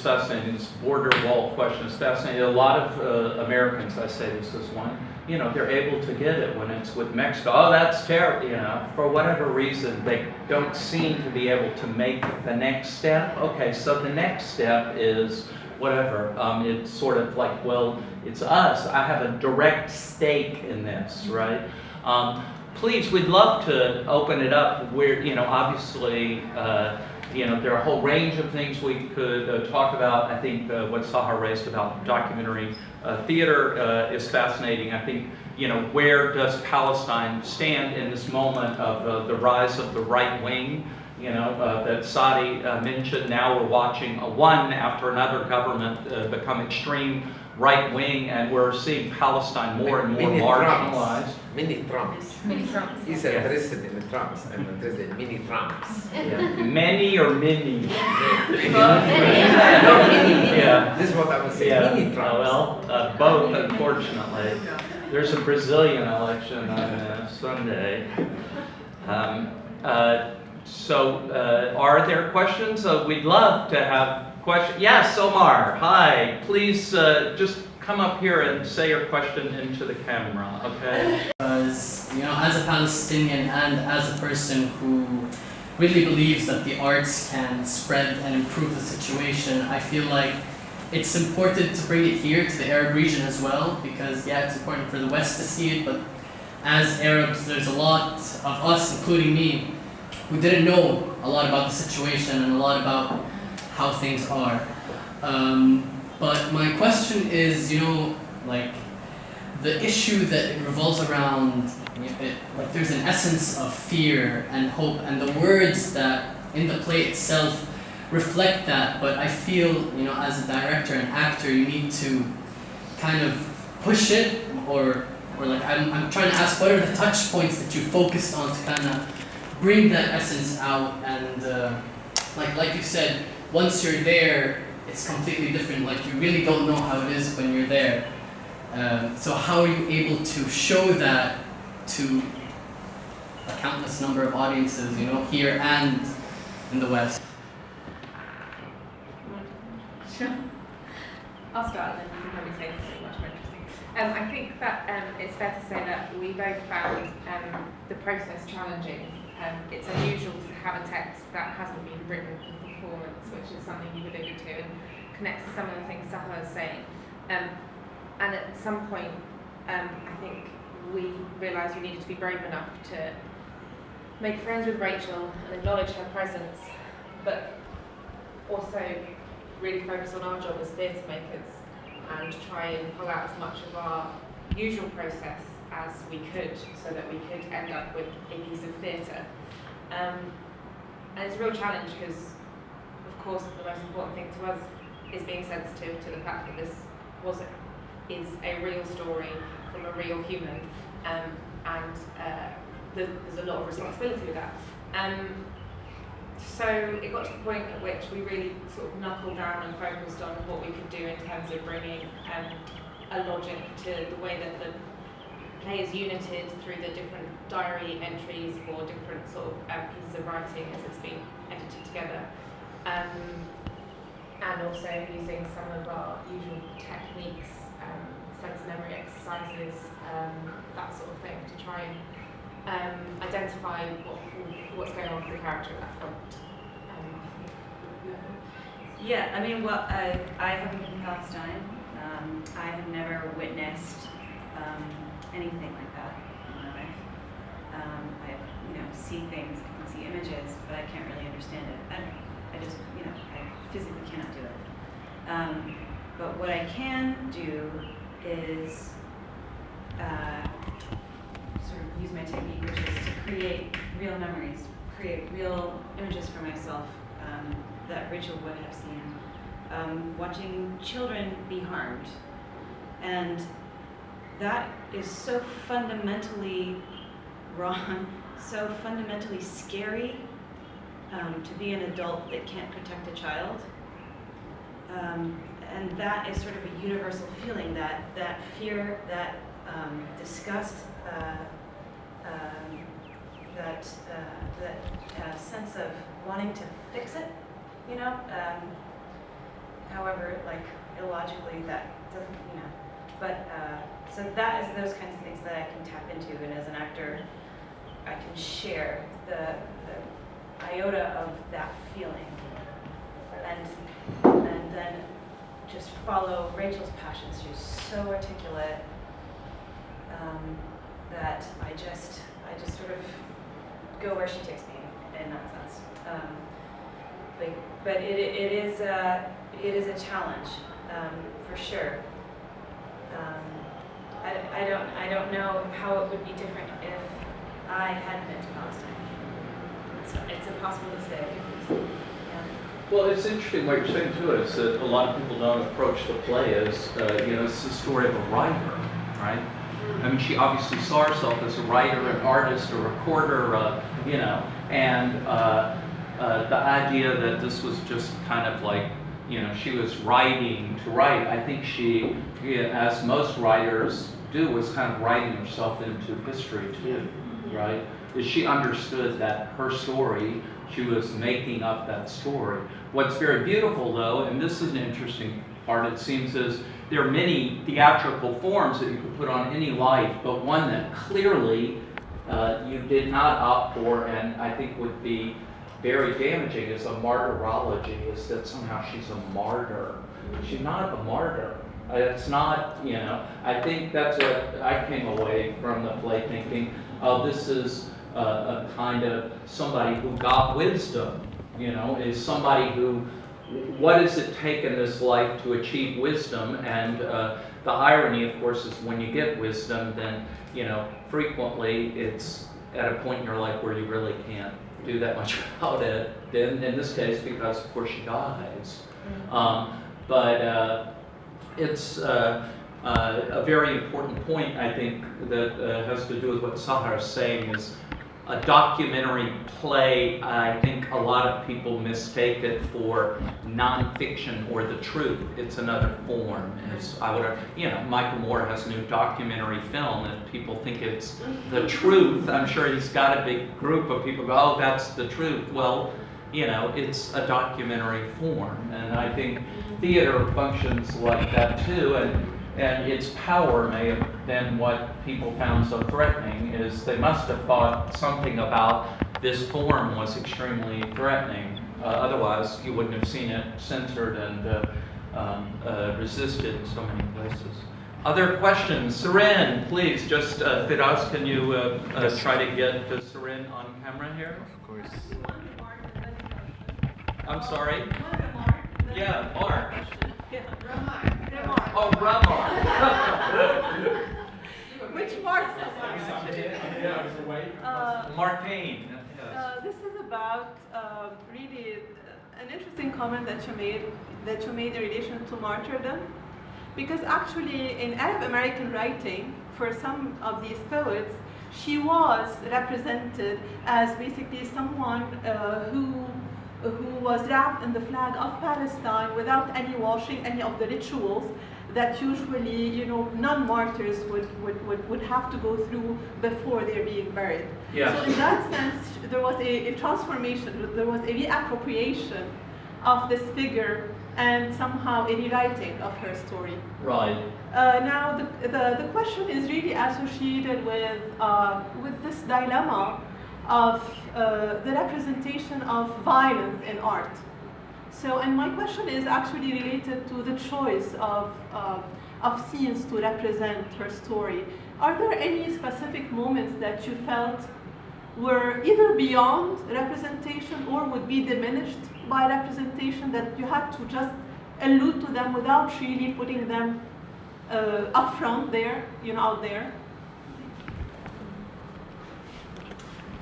fascinating. This border wall question is fascinating. A lot of Americans, I say this as one, they're able to get it when it's with Mexico. Oh, that's terrible, for whatever reason, they don't seem to be able to make the next step. Okay, so the next step is whatever. It's sort of like, well, it's us. I have a direct stake in this, right? Please, we'd love to open it up. We're, obviously, there are a whole range of things we could talk about. I think what Sahar raised about documentary theater is fascinating. I think, where does Palestine stand in this moment of the rise of the right wing? That Sadi mentioned. Now we're watching one after another government become extreme right wing, and we're seeing Palestine more and more marginalized. Mini Trumps. Mini Trumps. He's interested in the Trumps. I'm interested in mini Trumps. Yeah. Many or mini? No, mini. Yeah. This is what I was saying. Yeah. Mini Trumps. Well, both, unfortunately. There's a Brazilian election on Sunday. So, are there questions? We'd love to have Question? Yes, Omar. Hi. Please just come up here and say your question into the camera, okay? Because, you know, as a Palestinian and as a person who really believes that the arts can spread and improve the situation, I feel like it's important to bring it here to the Arab region as well, because yeah, it's important for the West to see it, but as Arabs, there's a lot of us, including me, who didn't know a lot about the situation and a lot about how things are. But my question is, you know, like the issue that it revolves around, like there's an essence of fear and hope, and the words that in the play itself reflect that, but I feel, you know, as a director and actor, you need to kind of push it, or like I'm trying to ask, what are the touch points that you focused on to kind of bring that essence out, and like you said, once you're there, it's completely different. Like you really don't know how it is when you're there. So how are you able to show that to a countless number of audiences, you know, here and in the West? Sure. I'll start and then you can probably say something much more interesting. I think that it's fair to say that we both found the process challenging. It's unusual to have a text that hasn't been written for performance, which is something you alluded to and connects to some of the things Sahar is saying. And at some point, I think we realised we needed to be brave enough to make friends with Rachel and acknowledge her presence, but also really focus on our job as theatre makers and try and pull out as much of our usual process as we could, so that we could end up with a piece of theatre. And it's a real challenge because, of course, the most important thing to us is being sensitive to the fact that this is a real story from a real human, and there's a lot of responsibility with that. So it got to the point at which we really sort of knuckled down and focused on what we could do in terms of bringing a logic to the way that the play is united through the different diary entries or different sort of pieces of writing as it's been edited together. And also using some of our usual techniques, sense memory exercises, that sort of thing, to try and identify what's going on with the character at that point. Yeah, I mean, well, I haven't been in Palestine. I have never witnessed anything like that in my life. I, see things, I can see images, but I can't really understand it. I just, I physically cannot do it. But what I can do is sort of use my technique, which is to create real memories, create real images for myself that Rachel would have seen. Watching children be harmed. And that is so fundamentally wrong, so fundamentally scary to be an adult that can't protect a child. And that is sort of a universal feeling, that fear, that disgust, that sense of wanting to fix it, however, like illogically that doesn't, but so that is those kinds of things that I can tap into, and as an actor, I can share the iota of that feeling, and then just follow Rachel's passions. She's so articulate that I just sort of go where she takes me in that sense. But it is a challenge for sure. I don't know how it would be different if I hadn't been to Palestine. It's impossible to say. Yeah. Well, it's interesting what you're saying too, is that a lot of people don't approach the play as, it's the story of a writer, right? I mean, she obviously saw herself as a writer, an artist, a reporter, and the idea that this was just kind of like, she was writing to write. I think she, as most writers do, was kind of writing herself into history too, right? She understood that her story She was making up that story. What's very beautiful though, and this is an interesting part, it seems, is there are many theatrical forms that you could put on any life, but one that clearly you did not opt for, and I think would be very damaging, is a martyrology, is that somehow she's a martyr. She's not a martyr. It's not, you know, I think that's what I came away from the play thinking, oh, this is a kind of somebody who got wisdom, you know, is somebody who, what does it take in this life to achieve wisdom? And the irony, of course, is when you get wisdom, then, you know, frequently it's at a point in your life where you really can't do that much about it. Then, in this case, because of course she dies. But it's a very important point, I think, that has to do with what Sahar is saying, is a documentary play. I think a lot of people mistake it for nonfiction or the truth. It's another form. As I would, you know, Michael Moore has a new documentary film, and people think it's the truth. I'm sure he's got a big group of people go, oh, that's the truth. Well, you know, it's a documentary form, and I think theater functions like that too. And its power may have been what people found so threatening, is they must have thought something about this form was extremely threatening. Otherwise, you wouldn't have seen it censored and resisted in so many places. Other questions? Seren, please, just Firas, can you try to get Seren on camera here? Of course. I'm sorry? Yeah, Mark. Remark. Oh, Ramar. Which Mark? Martine. Yes. This is about really an interesting comment that you made in relation to martyrdom, because actually in Arab American writing, for some of these poets, she was represented as basically someone who was wrapped in the flag of Palestine without any washing, any of the rituals that usually, you know, non-martyrs would have to go through before they're being buried. Yeah. So in that sense, there was a transformation, there was a reappropriation of this figure and somehow a rewriting of her story. Right. Now the question is really associated with this dilemma of the representation of violence in art. So, and my question is actually related to the choice of scenes to represent her story. Are there any specific moments that you felt were either beyond representation or would be diminished by representation, that you had to just allude to them without really putting them up front there, you know, out there?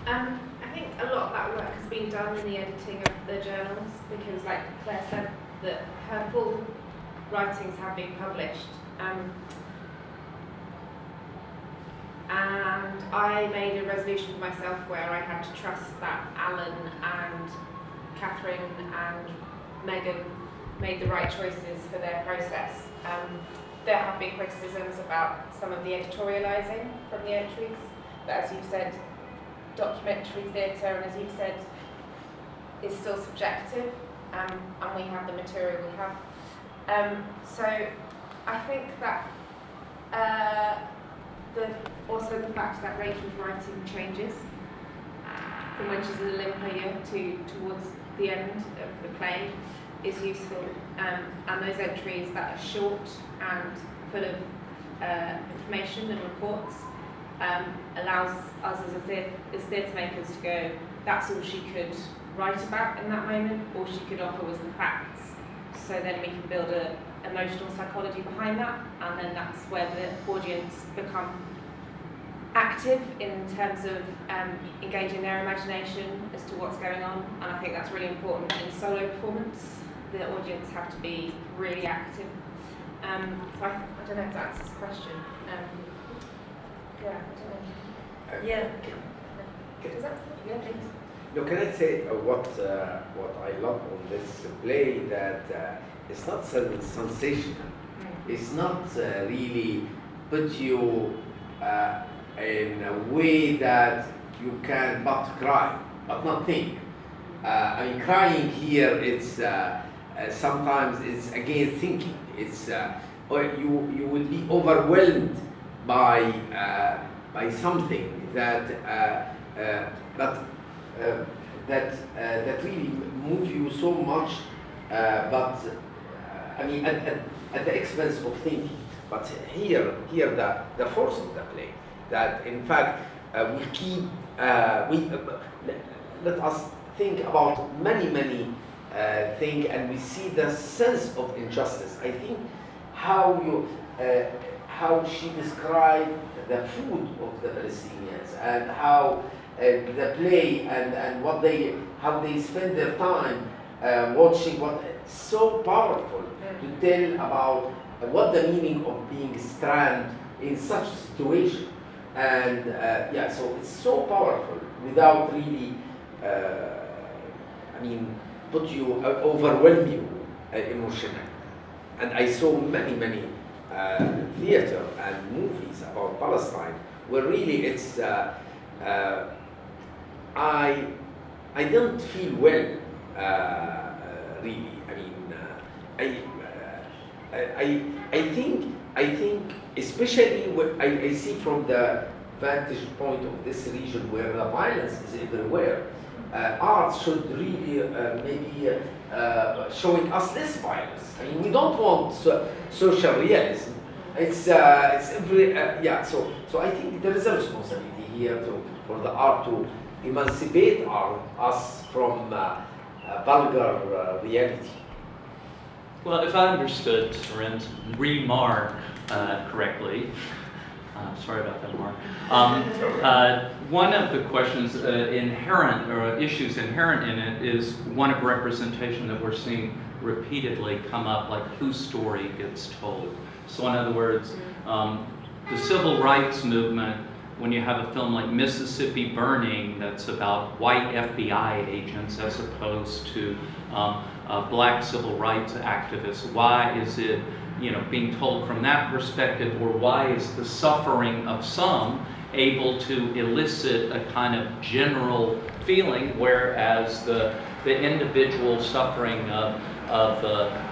I think a lot of that work has been done in the editing of the journals, because, like Claire said, that her full writings have been published. And I made a resolution for myself where I had to trust that Alan and Catherine and Megan made the right choices for their process. There have been criticisms about some of the editorializing from the entries, but as you've said, documentary theatre, and as you've said, is still subjective, and we have the material we have. So I think that also the fact that Rachel's writing changes from when she's in Olympia towards the end of the play is useful, and those entries that are short and full of information and reports allows us as theatre makers to go, that's all she could write about in that moment, all she could offer was the facts. So then we can build an emotional psychology behind that, and then that's where the audience become active in terms of engaging their imagination as to what's going on, and I think that's really important in solo performance. The audience have to be really active. So I don't know if that answers the question. Yeah, I don't know. Yeah. Does that? Yeah, please. No, can I say what I love on this play, that it's not sensational. It's not really put you in a way that you can but cry, but not think. I mean, crying here, it's sometimes it's again thinking. It's or you will be overwhelmed by something that that really moves you so much, but I mean at the expense of thinking. But here the force of the play, that in fact we keep let us think about many things, and we see the sense of injustice. I think how she described the food of the Palestinians, and how the play and how they spend their time watching, what so powerful to tell about what the meaning of being stranded in such a situation. And so it's so powerful without really overwhelm you emotionally. And I saw many theater and movies about Palestine where really it's I don't feel well really. I mean I think especially when I see from the vantage point of this region where the violence is everywhere, art should really maybe showing us this violence. I mean, we don't want social realism. It's every So I think there is a responsibility here for the art to emancipate us from vulgar reality. Well, if I understood Sarin's remark correctly, sorry about that, Mark. One of the questions inherent, or issues inherent in it, is one of representation that we're seeing repeatedly come up, like whose story gets told. So in other words, the civil rights movement, when you have a film like Mississippi Burning that's about white FBI agents as opposed to black civil rights activists, why is it being told from that perspective, or why is the suffering of some able to elicit a kind of general feeling, whereas the individual suffering of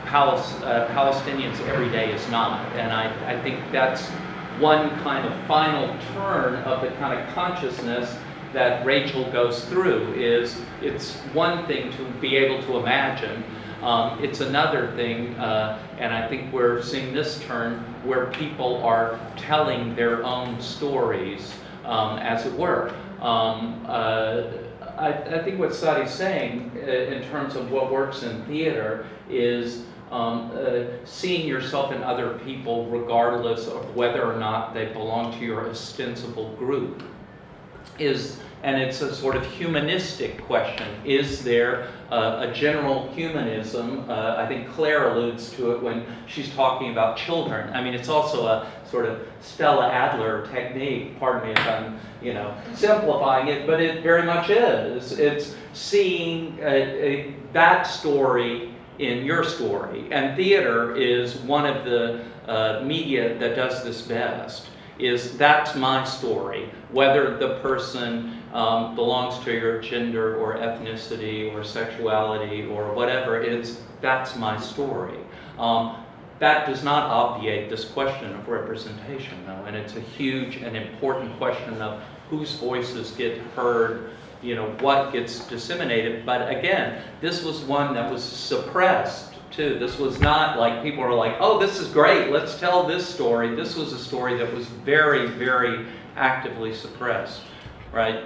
Palestinians every day is not? And I think that's one kind of final turn of the kind of consciousness that Rachel goes through. Is it's one thing to be able to imagine, it's another thing, and I think we're seeing this turn where people are telling their own stories, as it were. I think what Sadi's saying in terms of what works in theater is seeing yourself in other people regardless of whether or not they belong to your ostensible group. And it's a sort of humanistic question. Is there a general humanism? I think Claire alludes to it when she's talking about children. I mean, it's also a sort of Stella Adler technique, pardon me if I'm simplifying it, but it very much is. It's seeing that story in your story. And theater is one of the media that does this best. Is that's my story, whether the person belongs to your gender or ethnicity or sexuality or whatever, that's my story. That does not obviate this question of representation, though, and it's a huge and important question of whose voices get heard, what gets disseminated. But again, this was one that was suppressed too. This was not like people were like, oh, this is great, let's tell this story. This was a story that was very, very actively suppressed, right?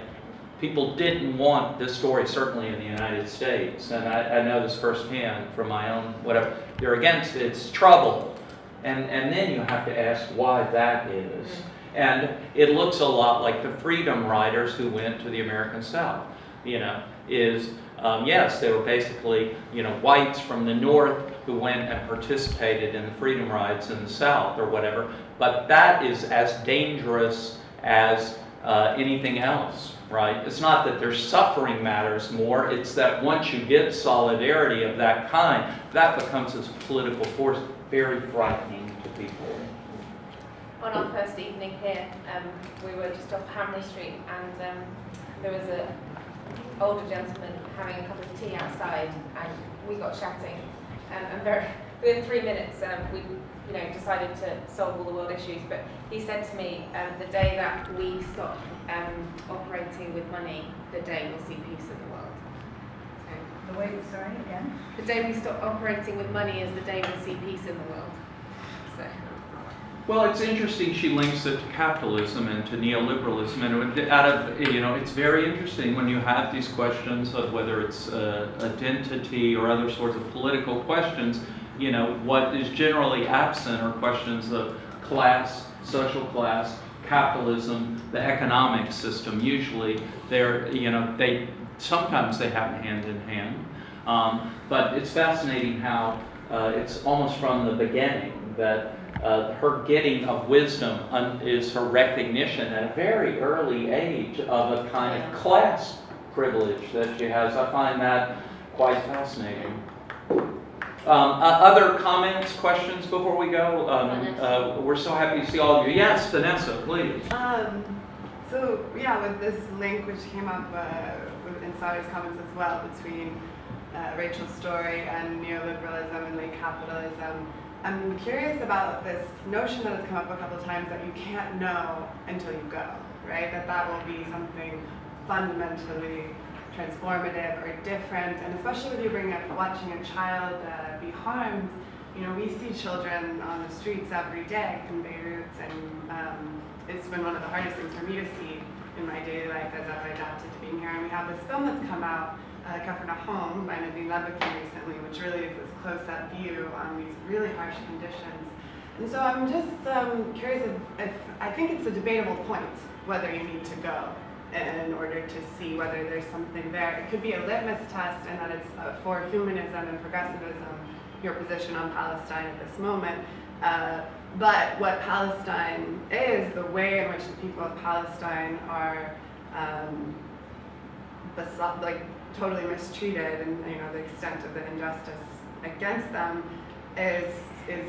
People didn't want this story, certainly in the United States, and I know this firsthand from my own whatever. They're against it, it's trouble. And then you have to ask why that is. And it looks a lot like the freedom riders who went to the American South, yes, they were basically, whites from the North who went and participated in the freedom rides in the South or whatever, but that is as dangerous as anything else, right? It's not that their suffering matters more, it's that once you get solidarity of that kind, that becomes this political force very frightening to people. On our first evening here, we were just off Hamley Street, and there was an older gentleman having a cup of tea outside, and we got chatting. And within 3 minutes, we decided to solve all the world issues. But he said to me, the day that we stop operating with money, the day we'll see peace in the world. So, The way, sorry, again? the day we stop operating with money is the day we'll see peace in the world. So. Well, it's interesting she links it to capitalism and to neoliberalism, and it's very interesting when you have these questions of whether it's identity or other sorts of political questions. What is generally absent are questions of class, social class, capitalism, the economic system. Usually, sometimes they happen hand in hand, but it's fascinating how it's almost from the beginning that her getting of wisdom is her recognition at a very early age of a kind of class privilege that she has. I find that quite fascinating. Other comments, questions before we go? We're so happy to see all of you. Yes, Vanessa, please. So yeah, with this link which came up in Sari's comments as well between Rachel's story and neoliberalism and late capitalism, I'm curious about this notion that has come up a couple of times that you can't know until you go, right? That will be something fundamentally transformative or different, and especially when you bring up watching a child be harmed, we see children on the streets every day in Beirut, and it's been one of the hardest things for me to see in my daily life as I've adapted to being here. And we have this film that's come out, Home by Nadine Lebeki recently, which really is this close-up view on these really harsh conditions. And so I'm just curious if I think it's a debatable point whether you need to go in order to see whether there's something there. It could be a litmus test, and that it's for humanism and progressivism, your position on Palestine at this moment. But what Palestine is, the way in which the people of Palestine are totally mistreated, and the extent of the injustice against them is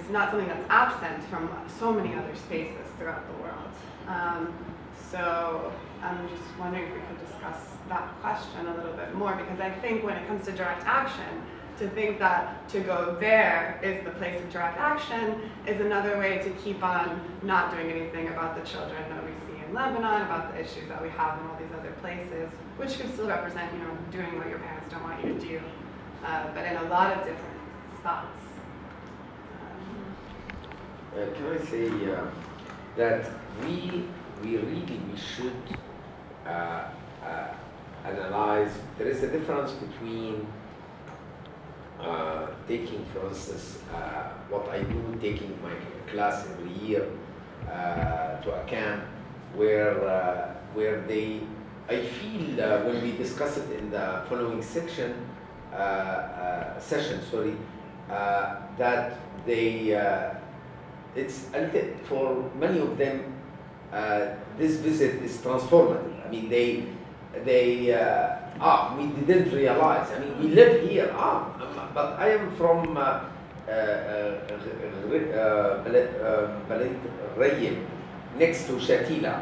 not something that's absent from so many other spaces throughout the world. So I'm just wondering if we could discuss that question a little bit more, because I think when it comes to direct action, to think that to go there is the place of direct action is another way to keep on not doing anything about the children that we see in Lebanon, about the issues that we have in all these other places, which could still represent, doing what your parents don't want you to do, but in a lot of different spots. Can I say that we should analyze. There is a difference between taking, for instance, what I do, taking my class every year to a camp where I feel when we discuss it in the following session, that it's a little, for many of them, this visit is transformative. I mean, we didn't realize. I mean, we live here. But I am from Rayim, next to Shatila.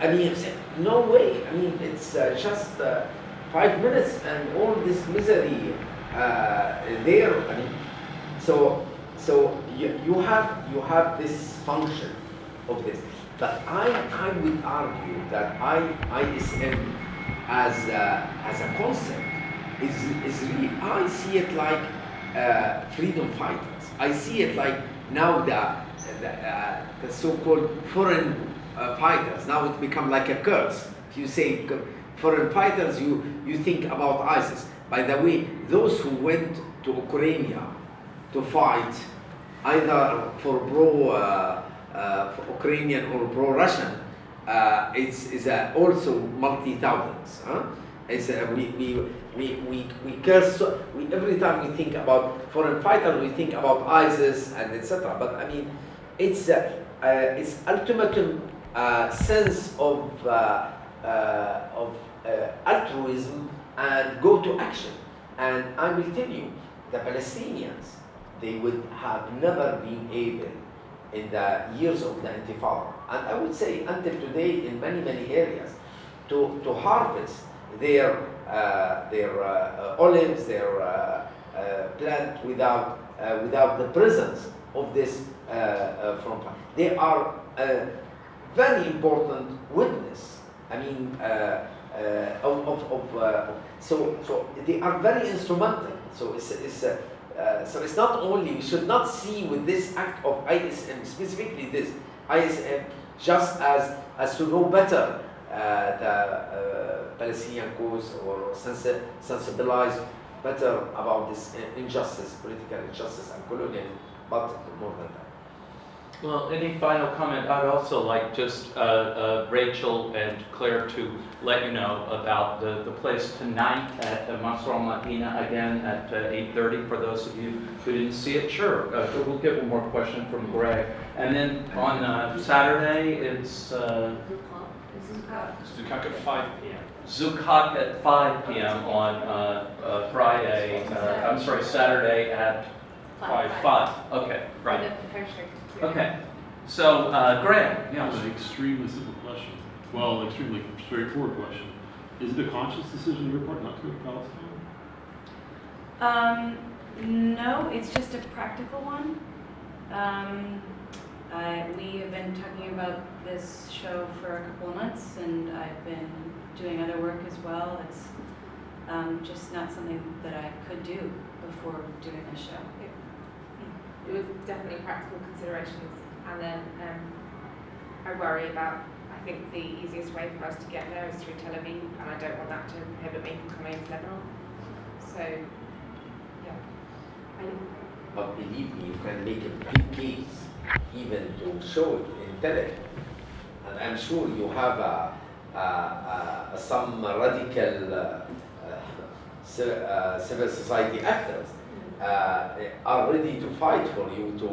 I mean, no way. I mean, it's just 5 minutes and all this misery there. I mean, so you have this function of this. But I would argue that ISM as a concept is really, I see it like freedom fighters. I see it like now the so-called foreign fighters. Now it become like a curse. If you say foreign fighters, you think about ISIS. By the way, those who went to Ukraine to fight either for for Ukrainian or pro-Russian, it's also multi-thousands. We curse. Every time we think about foreign fighters, we think about ISIS and etc. But I mean, it's ultimate sense of altruism and go to action. And I will tell you, the Palestinians, they would have never been able in the years of the Intifada, and I would say until today in many areas, to harvest their olives, their plant without the presence of this from. They are a very important witness. I mean, so they are very instrumental. So it's not only, we should not see with this act of ISM, specifically this ISM, just as to know better the Palestinian cause or sensibilize better about this injustice, political injustice and colonialism, but more than that. Well, any final comment? I'd also like just Rachel and Claire to let you know about the place tonight at Masra Madina, again at 8:30 for those of you who didn't see it. Sure, we'll get one more question from Greg. And then on Saturday, it's Zukak at 5 p.m. Zukak at 5 p.m. on Friday, Saturday at 5. Okay, right. Okay, so Greg, That was an extremely simple question. Well, extremely straightforward question. Is it a conscious decision on your part not to go to Palestine? No, it's just a practical one. We have been talking about this show for a couple of months, and I've been doing other work as well. It's just not something that I could do before doing this show. It was definitely practical considerations, and then I worry about, I think the easiest way for us to get there is through Tel Aviv, and I don't want that to prohibit me from coming to Lebanon. So, yeah. But believe me, you can make a big case even to show it in Tel Aviv. And I'm sure you have some radical civil society actors are ready to fight for you to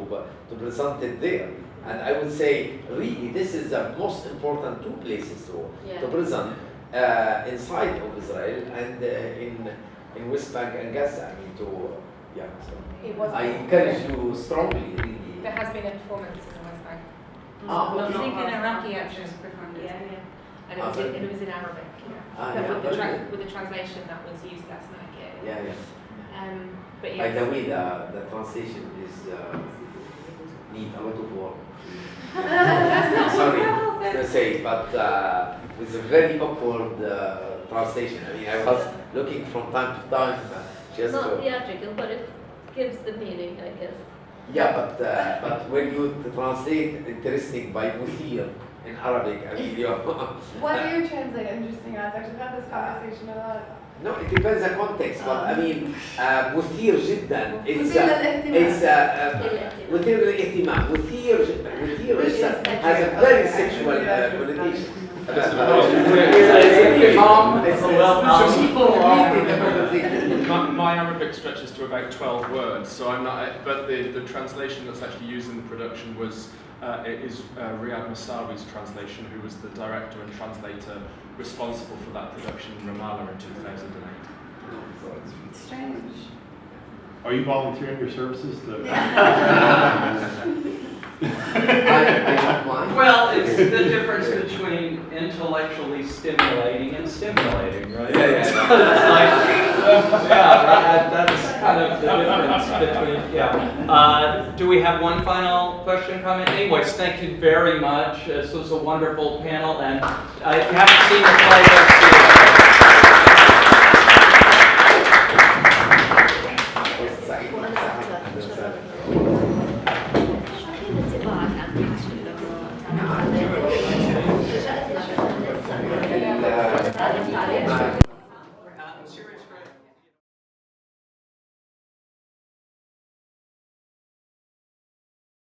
present it there. And I would say, really, this is the most important two places to present inside of Israel and in West Bank and Gaza. I mean, so I encourage you strongly, really. There has been a performance in the West Bank. I think an Iraqi actress performed it. Yeah. And it was in Arabic. With the translation that was used last night. Yeah. But By the way, the translation is need a lot of work. Sorry to say, but it's a very awkward translation. I mean, I was looking from time to time just Not to. theatrical, but it gives the meaning, I guess. Yeah, but when you translate interesting by Muthir in Arabic, I mean, What do you translate interesting as? Actually, had this conversation a lot. No, it depends on context, but I mean, مثير جدا. It's مثير للاهتمام. مثير has a very sexual connotation. My Arabic stretches to about 12 words, so I'm not. But the translation that's actually used in the production is Riyad Masawi's translation, who was the director and translator responsible for that production in Ramallah in 2008. Strange. Are you volunteering your services to? I don't mind. well, it's the difference between intellectually stimulating and stimulating, right? Yeah. So it's like, that's kind of the difference between, do we have one final question, comment? Anyways, thank you very much. This was a wonderful panel, and if you haven't seen the play,